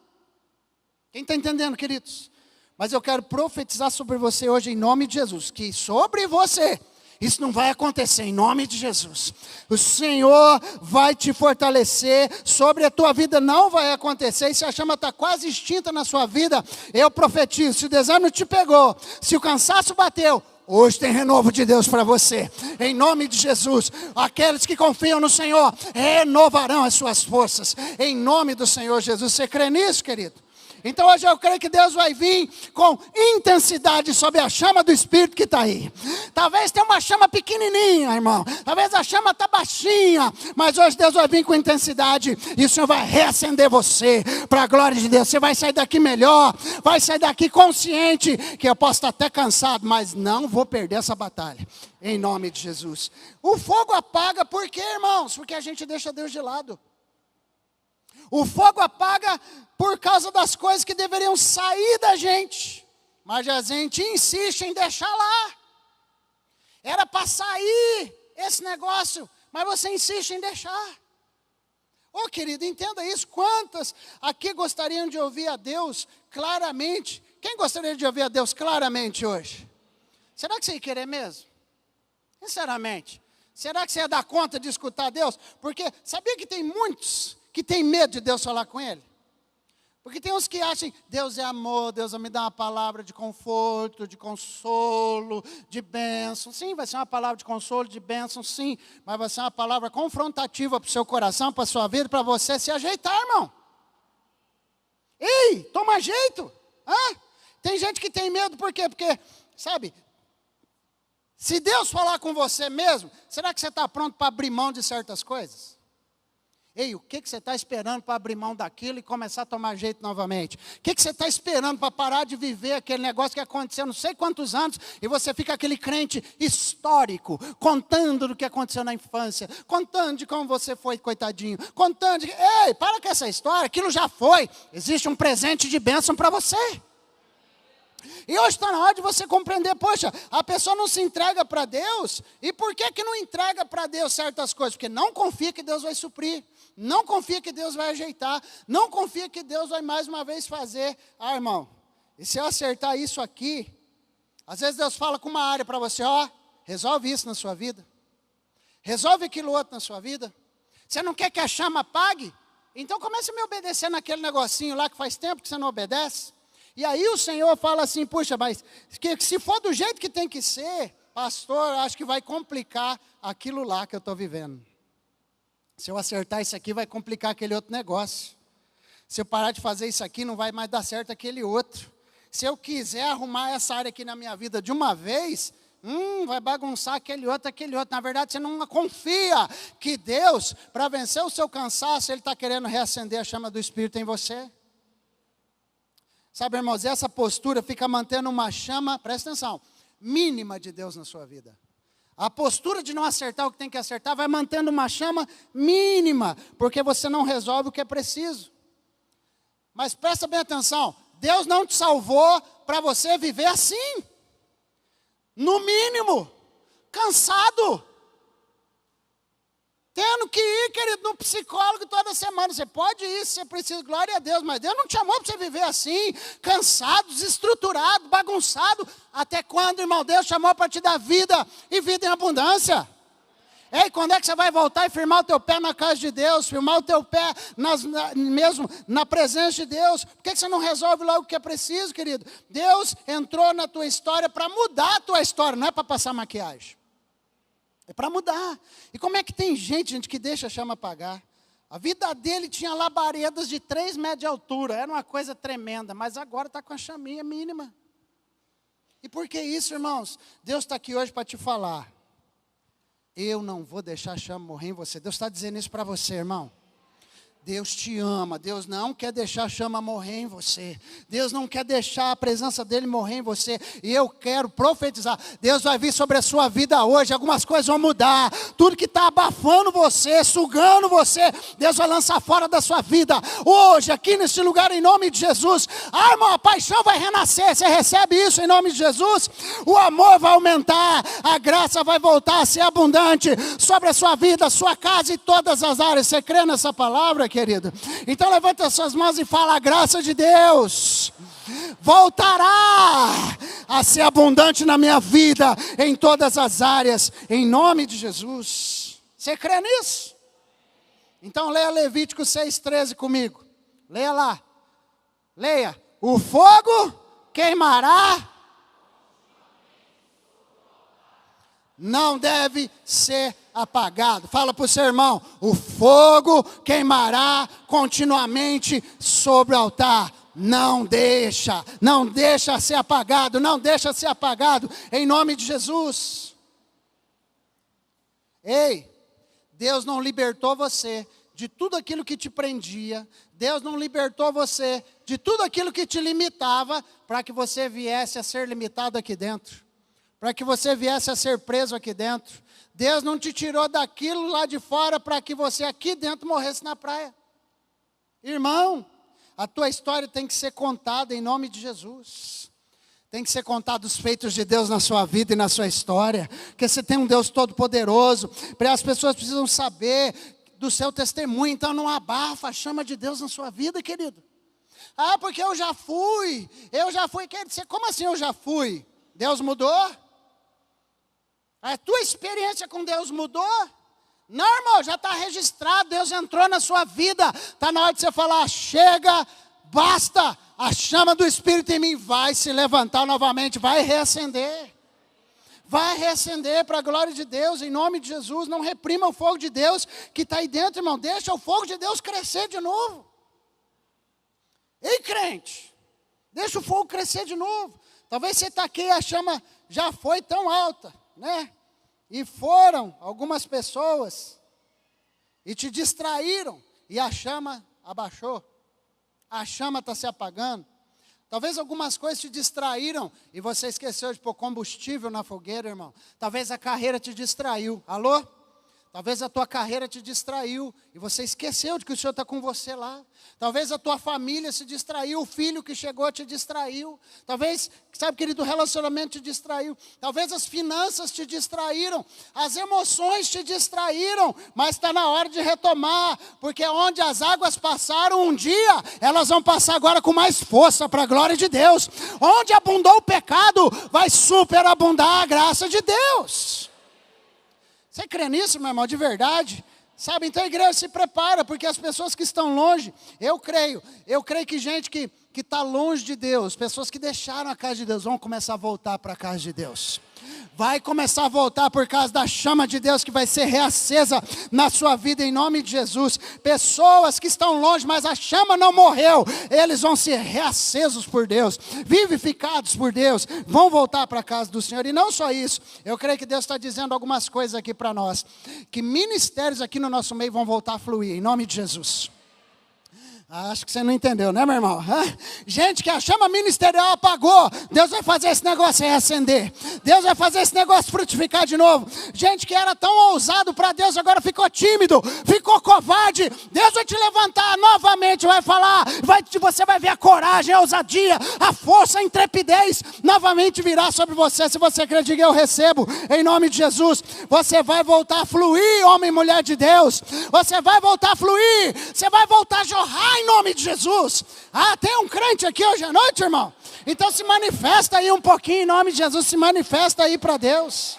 A: Quem está entendendo, queridos? Mas eu quero profetizar sobre você hoje em nome de Jesus. Que sobre você, isso não vai acontecer em nome de Jesus. O Senhor vai te fortalecer. Sobre a tua vida não vai acontecer. E se a chama está quase extinta na sua vida, eu profetizo. Se o desânimo te pegou, se o cansaço bateu, hoje tem renovo de Deus para você, em nome de Jesus. Aqueles que confiam no Senhor renovarão as suas forças, em nome do Senhor Jesus. Você crê nisso, querido? Então hoje eu creio que Deus vai vir com intensidade sobre a chama do Espírito que está aí. Talvez tenha uma chama pequenininha, irmão. Talvez a chama está baixinha. Mas hoje Deus vai vir com intensidade. E o Senhor vai reacender você para a glória de Deus. Você vai sair daqui melhor. Vai sair daqui consciente que eu posso estar até cansado, mas não vou perder essa batalha. Em nome de Jesus. O fogo apaga por quê, irmãos? Porque a gente deixa Deus de lado. O fogo apaga por causa das coisas que deveriam sair da gente. Mas a gente insiste em deixar lá. Era para sair esse negócio, mas você insiste em deixar. Ô querido, entenda isso. Quantas aqui gostariam de ouvir a Deus claramente? Quem gostaria de ouvir a Deus claramente hoje? Será que você ia querer mesmo? Sinceramente. Será que você ia dar conta de escutar Deus? Porque sabia que tem muitos que tem medo de Deus falar com ele? Porque tem uns que acham, Deus é amor, Deus vai me dar uma palavra de conforto, de consolo, de bênção. Sim, vai ser uma palavra de consolo, de bênção, sim. Mas vai ser uma palavra confrontativa para o seu coração, para a sua vida, para você se ajeitar, irmão. Ei, toma jeito. Hã? Tem gente que tem medo, por quê? Porque, sabe, se Deus falar com você mesmo, será que você está pronto para abrir mão de certas coisas? Ei, o que você está esperando para abrir mão daquilo e começar a tomar jeito novamente? O que você está esperando para parar de viver aquele negócio que aconteceu não sei quantos anos e você fica aquele crente histórico, contando do que aconteceu na infância, contando de como você foi coitadinho, contando de... Ei, para com essa história, aquilo já foi. Existe um presente de bênção para você. E hoje está na hora de você compreender, poxa, a pessoa não se entrega para Deus, e por que não entrega para Deus certas coisas? Porque não confia que Deus vai suprir, não confia que Deus vai ajeitar, não confia que Deus vai mais uma vez fazer. Ah, irmão, e se eu acertar isso aqui, às vezes Deus fala com uma área para você, ó, resolve isso na sua vida, resolve aquilo outro na sua vida. Você não quer que a chama apague? Então comece a me obedecer naquele negocinho lá que faz tempo que você não obedece. E aí o Senhor fala assim, puxa, mas que se for do jeito que tem que ser, pastor, acho que vai complicar aquilo lá que eu estou vivendo. Se eu acertar isso aqui, vai complicar aquele outro negócio. Se eu parar de fazer isso aqui, não vai mais dar certo aquele outro. Se eu quiser arrumar essa área aqui na minha vida de uma vez, vai bagunçar aquele outro. Na verdade, você não confia que Deus, para vencer o seu cansaço, Ele está querendo reacender a chama do Espírito em você. Sabe, irmãos, essa postura fica mantendo uma chama, presta atenção, mínima de Deus na sua vida. A postura de não acertar o que tem que acertar vai mantendo uma chama mínima, porque você não resolve o que é preciso. Mas presta bem atenção, Deus não te salvou para você viver assim. No mínimo, cansado. Tendo que ir, querido, no psicólogo toda semana. Você pode ir se você precisa, glória a Deus. Mas Deus não te chamou para você viver assim, cansado, desestruturado, bagunçado. Até quando, irmão? Deus chamou para te dar vida e vida em abundância. Ei, quando é que você vai voltar e firmar o teu pé na casa de Deus? Firmar o teu pé mesmo na presença de Deus? Por que você não resolve logo o que é preciso, querido? Deus entrou na tua história para mudar a tua história, não é para passar maquiagem. É para mudar. E como é que tem gente, que deixa a chama apagar? A vida dele tinha labaredas de 3 metros de altura. Era uma coisa tremenda. Mas agora está com a chaminha mínima. E por que isso, irmãos? Deus está aqui hoje para te falar. Eu não vou deixar a chama morrer em você. Deus está dizendo isso para você, irmão. Deus te ama, Deus não quer deixar a chama morrer em você. Deus não quer deixar a presença dele morrer em você. E eu quero profetizar, Deus vai vir sobre a sua vida hoje, algumas coisas vão mudar. Tudo que está abafando você, sugando você, Deus vai lançar fora da sua vida. Hoje, aqui nesse lugar, em nome de Jesus. Ah, irmão, a paixão vai renascer, você recebe isso em nome de Jesus? O amor vai aumentar, a graça vai voltar a ser abundante sobre a sua vida, a sua casa e todas as áreas. Você crê nessa palavra, querido? Então levanta as suas mãos e fala: a graça de Deus voltará a ser abundante na minha vida, em todas as áreas, em nome de Jesus. Você crê nisso? Então leia Levítico 6,13 comigo. Leia lá. Leia. O fogo queimará. Não deve ser apagado. Fala para o seu irmão: o fogo queimará continuamente sobre o altar. Não deixa ser apagado, não deixa ser apagado, em nome de Jesus. Ei, Deus não libertou você de tudo aquilo que te prendia. Deus não libertou você de tudo aquilo que te limitava, para que você viesse a ser limitado aqui dentro, para que você viesse a ser preso aqui dentro. Deus não te tirou daquilo lá de fora para que você aqui dentro morresse na praia. Irmão, a tua história tem que ser contada em nome de Jesus. Tem que ser contado os feitos de Deus na sua vida e na sua história. Porque você tem um Deus todo-poderoso. As pessoas precisam saber do seu testemunho. Então não abafa a chama de Deus na sua vida, querido. Ah, porque eu já fui. Quer dizer, como assim eu já fui? Deus mudou? A tua experiência com Deus mudou? Não, irmão, já está registrado, Deus entrou na sua vida. Está na hora de você falar: chega, basta, a chama do Espírito em mim vai se levantar novamente, vai reacender. Vai reacender para a glória de Deus, em nome de Jesus. Não reprima o fogo de Deus que está aí dentro, irmão. Deixa o fogo de Deus crescer de novo. Ei, crente, deixa o fogo crescer de novo. Talvez você está aqui e a chama já foi tão alta, né? E foram algumas pessoas e te distraíram e a chama abaixou. A chama está se apagando. Talvez algumas coisas te distraíram e você esqueceu de pôr combustível na fogueira, irmão. Talvez a carreira te distraiu. Alô? Talvez a tua carreira te distraiu e você esqueceu de que o Senhor está com você lá. Talvez a tua família se distraiu, o filho que chegou te distraiu. Talvez, sabe, querido, o relacionamento te distraiu. Talvez as finanças te distraíram, as emoções te distraíram. Mas está na hora de retomar, porque onde as águas passaram um dia, elas vão passar agora com mais força para a glória de Deus. Onde abundou o pecado, vai superabundar a graça de Deus. Você crê nisso, meu irmão, de verdade? Sabe, então a igreja se prepara, porque as pessoas que estão longe, eu creio que gente que está longe de Deus, pessoas que deixaram a casa de Deus, vão começar a voltar para a casa de Deus. Vai começar a voltar por causa da chama de Deus que vai ser reacesa na sua vida em nome de Jesus. Pessoas que estão longe, mas a chama não morreu, eles vão ser reacesos por Deus, vivificados por Deus, vão voltar para a casa do Senhor. E não só isso, eu creio que Deus está dizendo algumas coisas aqui para nós, que ministérios aqui no nosso meio vão voltar a fluir em nome de Jesus. Acho que você não entendeu, né, meu irmão? Gente que a chama ministerial apagou, Deus vai fazer esse negócio reacender. Deus vai fazer esse negócio frutificar de novo. Gente que era tão ousado para Deus, agora ficou tímido, ficou covarde. Deus vai te levantar novamente, vai falar, você vai ver a coragem, a ousadia, a força, a intrepidez novamente virá sobre você. Se você crê, diga eu recebo, em nome de Jesus. Você vai voltar a fluir, homem e mulher de Deus. Você vai voltar a fluir, você vai voltar a jorrar em nome de Jesus. Tem um crente aqui hoje à noite, irmão? Então se manifesta aí um pouquinho em nome de Jesus. Se manifesta aí para Deus.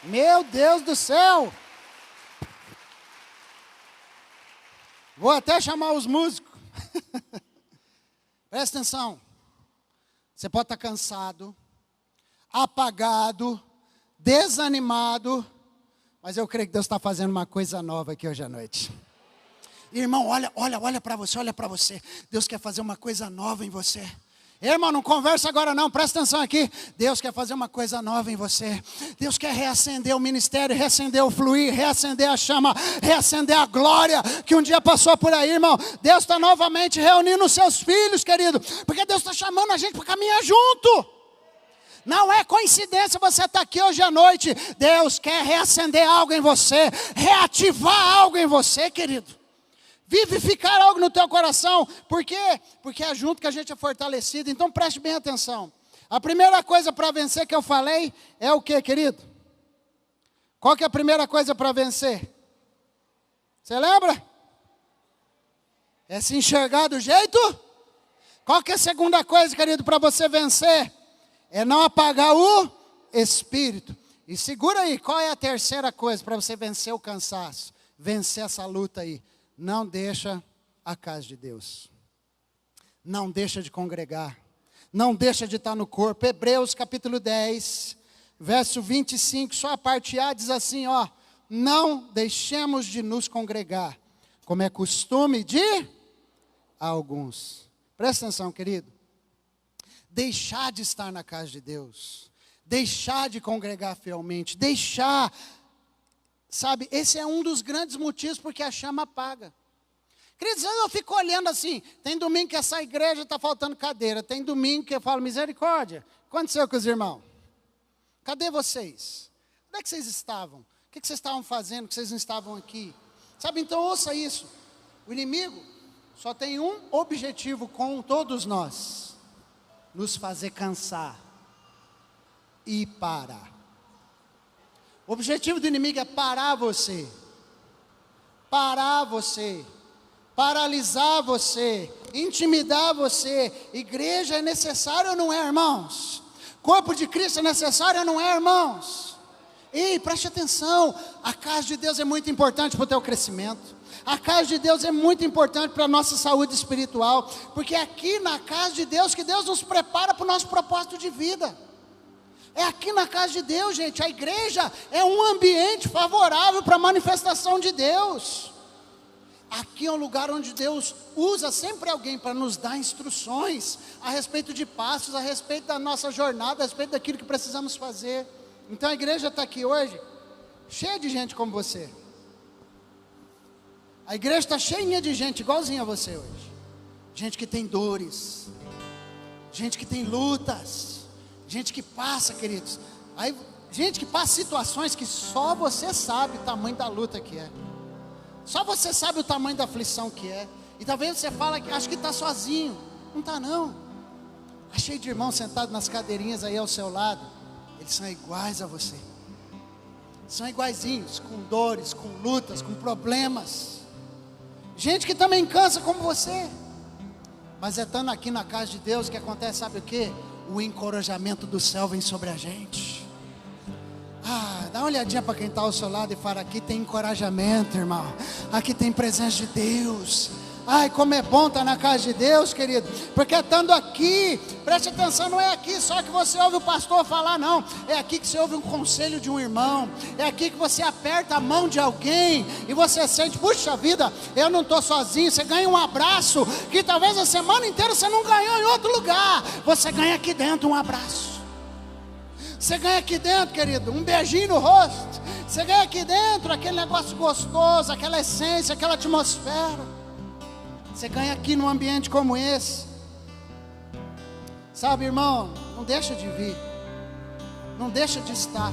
A: Meu Deus do céu. Vou até chamar os músicos. Presta atenção. Você pode estar cansado, apagado, desanimado, mas eu creio que Deus está fazendo uma coisa nova aqui hoje à noite. Irmão, olha para você. Deus quer fazer uma coisa nova em você. Irmão, não conversa agora não, presta atenção aqui. Deus quer fazer uma coisa nova em você. Deus quer reacender o ministério, reacender o fluir, reacender a chama, reacender a glória que um dia passou por aí, irmão. Deus está novamente reunindo os seus filhos, querido, porque Deus está chamando a gente para caminhar junto. Não é coincidência você estar aqui hoje à noite. Deus quer reacender algo em você, reativar algo em você, querido. Vivificar algo no teu coração. Por quê? Porque é junto que a gente é fortalecido. Então preste bem atenção. A primeira coisa para vencer que eu falei é o que, querido? Qual que é a primeira coisa para vencer? Você lembra? É se enxergar do jeito? Qual que é a segunda coisa, querido, para você vencer? É não apagar o espírito. E segura aí, qual é a terceira coisa para você vencer o cansaço? Vencer essa luta aí. Não deixa a casa de Deus. Não deixa de congregar. Não deixa de estar no corpo. Hebreus capítulo 10, verso 25, só a parte A diz assim, ó. Não deixemos de nos congregar, como é costume de alguns. Presta atenção, querido. Deixar de estar na casa de Deus. Deixar de congregar fielmente. Deixar... Sabe, esse é um dos grandes motivos porque a chama apaga. Queridos, eu fico olhando assim, tem domingo que essa igreja está faltando cadeira, tem domingo que eu falo, misericórdia, o que aconteceu com os irmãos? Cadê vocês? Onde é que vocês estavam? O que vocês estavam fazendo que vocês não estavam aqui? Sabe, então ouça isso, o inimigo só tem um objetivo com todos nós, nos fazer cansar e parar. O objetivo do inimigo é parar você, paralisar você, intimidar você. Igreja é necessário ou não é, irmãos? Corpo de Cristo é necessário ou não é, irmãos? Ei, preste atenção, a casa de Deus é muito importante para o teu crescimento. A casa de Deus é muito importante para a nossa saúde espiritual, porque é aqui na casa de Deus que Deus nos prepara para o nosso propósito de vida. É aqui na casa de Deus, gente. A igreja é um ambiente favorável para a manifestação de Deus. Aqui é um lugar onde Deus usa sempre alguém para nos dar instruções a respeito de passos, a respeito da nossa jornada, a respeito daquilo que precisamos fazer. Então a igreja está aqui hoje, cheia de gente como você. A igreja está cheinha de gente igualzinha a você hoje. Gente que tem dores, gente que tem lutas. Gente que passa, queridos, aí, gente que passa situações que só você sabe o tamanho da luta que é. Só você sabe o tamanho da aflição que é. E talvez você fala que acha que está sozinho. Não está não. Está cheio de irmãos sentados nas cadeirinhas aí ao seu lado. Eles são iguais a você. São iguaizinhos, com dores, com lutas, com problemas. Gente que também cansa como você. Mas é estando aqui na casa de Deus que acontece, sabe o quê? O encorajamento do céu vem sobre a gente. Dá uma olhadinha para quem está ao seu lado e fala, aqui tem encorajamento, irmão. Aqui tem presença de Deus. Ai, como é bom estar na casa de Deus, querido. Porque estando aqui, preste atenção, não é aqui só que você ouve o pastor falar, não. É aqui que você ouve um conselho de um irmão. É aqui que você aperta a mão de alguém e você sente, puxa vida, eu não estou sozinho. Você ganha um abraço que talvez a semana inteira você não ganhou em outro lugar. Você ganha aqui dentro um abraço. Você ganha aqui dentro, querido, um beijinho no rosto. Você ganha aqui dentro aquele negócio gostoso, aquela essência, aquela atmosfera. Você ganha aqui num ambiente como esse. Sabe, irmão, não deixa de vir. Não deixa de estar.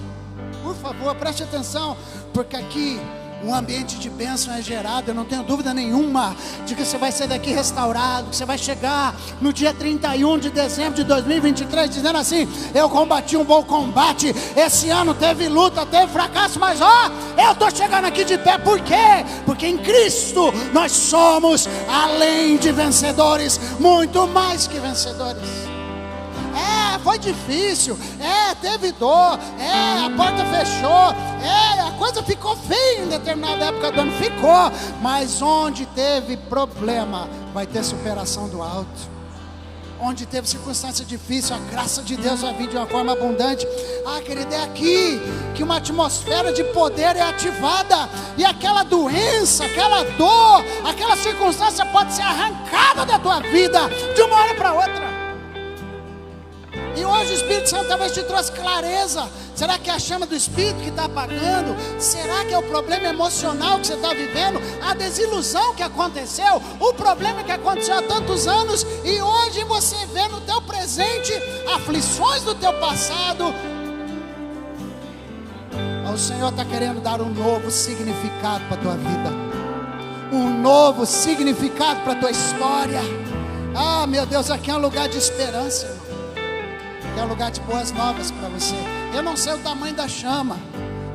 A: Por favor, preste atenção, porque aqui um ambiente de bênção é gerado. Eu não tenho dúvida nenhuma de que você vai sair daqui restaurado, que você vai chegar no dia 31 de dezembro de 2023 dizendo assim: eu combati um bom combate. Esse ano teve luta, teve fracasso, mas eu estou chegando aqui de pé. Por quê? Porque em Cristo nós somos além de vencedores, muito mais que vencedores. Foi difícil, teve dor, a porta fechou, a coisa ficou feia em determinada época do ano, ficou, mas onde teve problema, vai ter superação do alto. Onde teve circunstância difícil, a graça de Deus vai vir de uma forma abundante. Querido, é aqui que uma atmosfera de poder é ativada, e aquela doença, aquela dor, aquela circunstância pode ser arrancada da tua vida, de uma hora para outra. E hoje o Espírito Santo talvez te trouxe clareza. Será que é a chama do Espírito que está apagando? Será que é o problema emocional que você está vivendo? A desilusão que aconteceu? O problema que aconteceu há tantos anos e hoje você vê no teu presente aflições do teu passado. O Senhor está querendo dar um novo significado para a tua vida. Um novo significado para a tua história. Meu Deus, aqui é um lugar de esperança, irmão. É um lugar de boas novas para você. Eu não sei o tamanho da chama,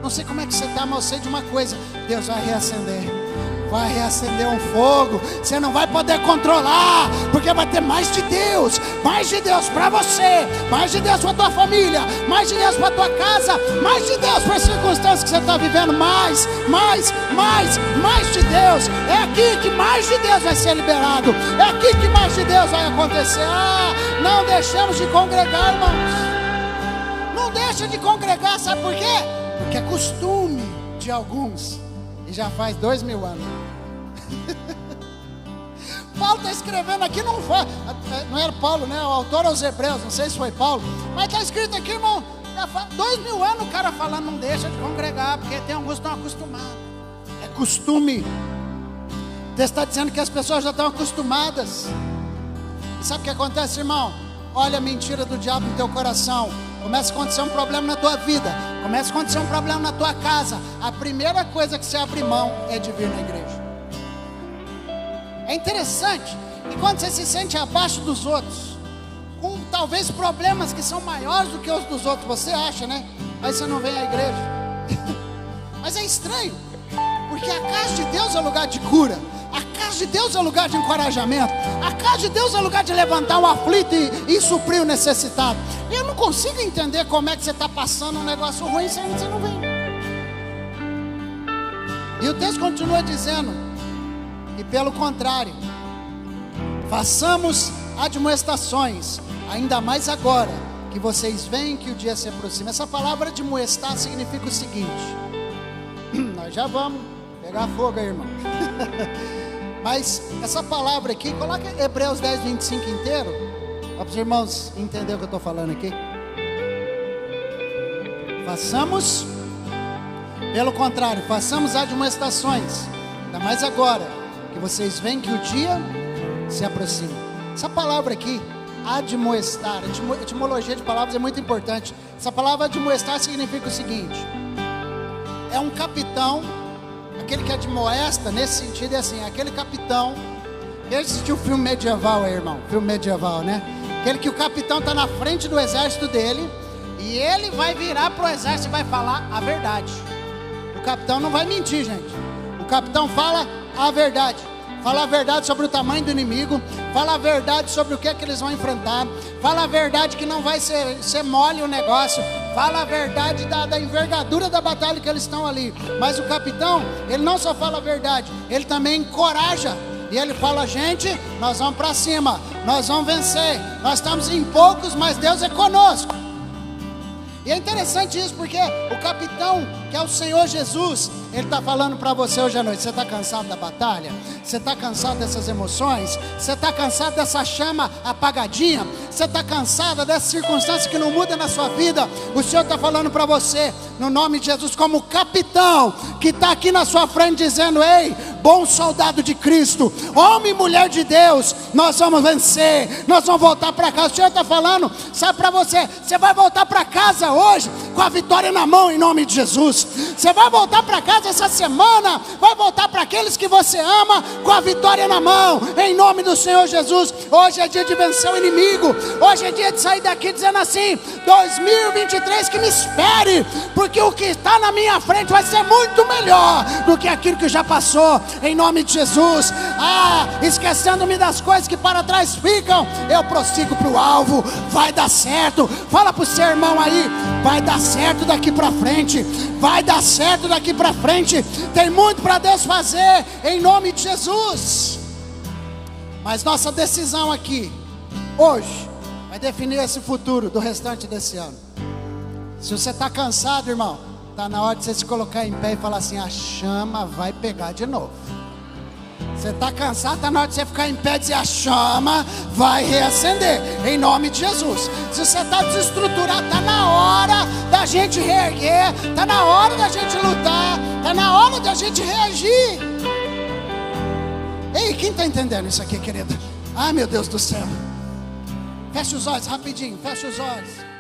A: não sei como é que você está, mas eu sei de uma coisa: Deus vai reacender um fogo. Você não vai poder controlar, porque vai ter mais de Deus para você, mais de Deus para tua família, mais de Deus para tua casa, mais de Deus para as circunstâncias que você está vivendo, mais de Deus. É aqui que mais de Deus vai ser liberado, é aqui que mais de Deus vai acontecer. Não deixamos de congregar, irmãos. Não deixa de congregar, sabe por quê? Porque é costume de alguns, e já faz 2000 anos. Paulo está escrevendo aqui, não era Paulo, né? O autor aos Hebreus, não sei se foi Paulo, mas está escrito aqui, irmão, já faz 2000 anos o cara falando: não deixa de congregar, porque tem alguns que estão acostumados. É costume. Deus está dizendo que as pessoas já estão acostumadas. E sabe o que acontece, irmão? Olha a mentira do diabo no teu coração. Começa a acontecer um problema na tua vida, começa a acontecer um problema na tua casa. A primeira coisa que você abre mão é de vir na igreja. É interessante que quando você se sente abaixo dos outros, com talvez problemas que são maiores do que os dos outros, você acha, né? Aí você não vem à igreja. Mas é estranho, porque a casa de Deus é lugar de cura, a casa de Deus é lugar de encorajamento, a casa de Deus é lugar de levantar o aflito e suprir o necessitado. E eu não consigo entender como é que você está passando um negócio ruim sem você não vem. E o texto continua dizendo: e pelo contrário, façamos admoestações, ainda mais agora que vocês veem que o dia se aproxima. Essa palavra admoestar significa o seguinte: nós já vamos pegar fogo aí, irmão. Mas essa palavra aqui, coloca Hebreus 10, 25 inteiro, para os irmãos entenderem o que eu estou falando aqui. Façamos, pelo contrário, façamos admoestações, ainda mais agora que vocês veem que o dia se aproxima. Essa palavra aqui, admoestar, a etimologia de palavras é muito importante. Essa palavra admoestar significa o seguinte: é um capitão, aquele que admoesta, nesse sentido é assim, aquele capitão. Quem assistiu o filme medieval aí, irmão? Filme medieval, né? Aquele que o capitão está na frente do exército dele, e ele vai virar para o exército e vai falar a verdade. O capitão não vai mentir, gente. O capitão fala a verdade. Fala a verdade sobre o tamanho do inimigo, fala a verdade sobre o que é que eles vão enfrentar, fala a verdade que não vai ser mole o negócio, fala a verdade da envergadura da batalha que eles estão ali. Mas o capitão, ele não só fala a verdade, ele também encoraja. E ele fala: gente, nós vamos para cima, nós vamos vencer, nós estamos em poucos, mas Deus é conosco. E é interessante isso, porque o capitão que é o Senhor Jesus. Ele está falando para você hoje à noite. Você está cansado da batalha? Você está cansado dessas emoções? Você está cansado dessa chama apagadinha? Você está cansada dessa circunstância que não muda na sua vida? O Senhor está falando para você, no nome de Jesus, como capitão que está aqui na sua frente dizendo: ei, bom soldado de Cristo, homem e mulher de Deus, nós vamos vencer, nós vamos voltar para casa. O Senhor está falando, sabe, para você, você vai voltar para casa hoje com a vitória na mão, em nome de Jesus. Você vai voltar para casa essa semana, vai voltar para aqueles que você ama com a vitória na mão, em nome do Senhor Jesus. Hoje é dia de vencer o inimigo, hoje é dia de sair daqui dizendo assim: 2023 que me espere, porque o que está na minha frente vai ser muito melhor do que aquilo que já passou, em nome de Jesus. Esquecendo-me das coisas que para trás ficam, eu prossigo para o alvo. Vai dar certo. Fala para o seu irmão aí: vai dar certo daqui para frente, vai dar certo daqui para frente. Tem muito para Deus fazer, em nome de Jesus. Mas nossa decisão aqui hoje vai definir esse futuro do restante desse ano. Se você está cansado, irmão, está na hora de você se colocar em pé e falar assim: a chama vai pegar de novo. Você está cansado, está na hora de você ficar em pé e dizer: a chama vai reacender, em nome de Jesus. Se você está desestruturado, está na hora da gente reerguer, está na hora da gente lutar, está na hora da gente reagir. Ei, quem está entendendo isso aqui, querida? Ai, meu Deus do céu. Fecha os olhos rapidinho, fecha os olhos.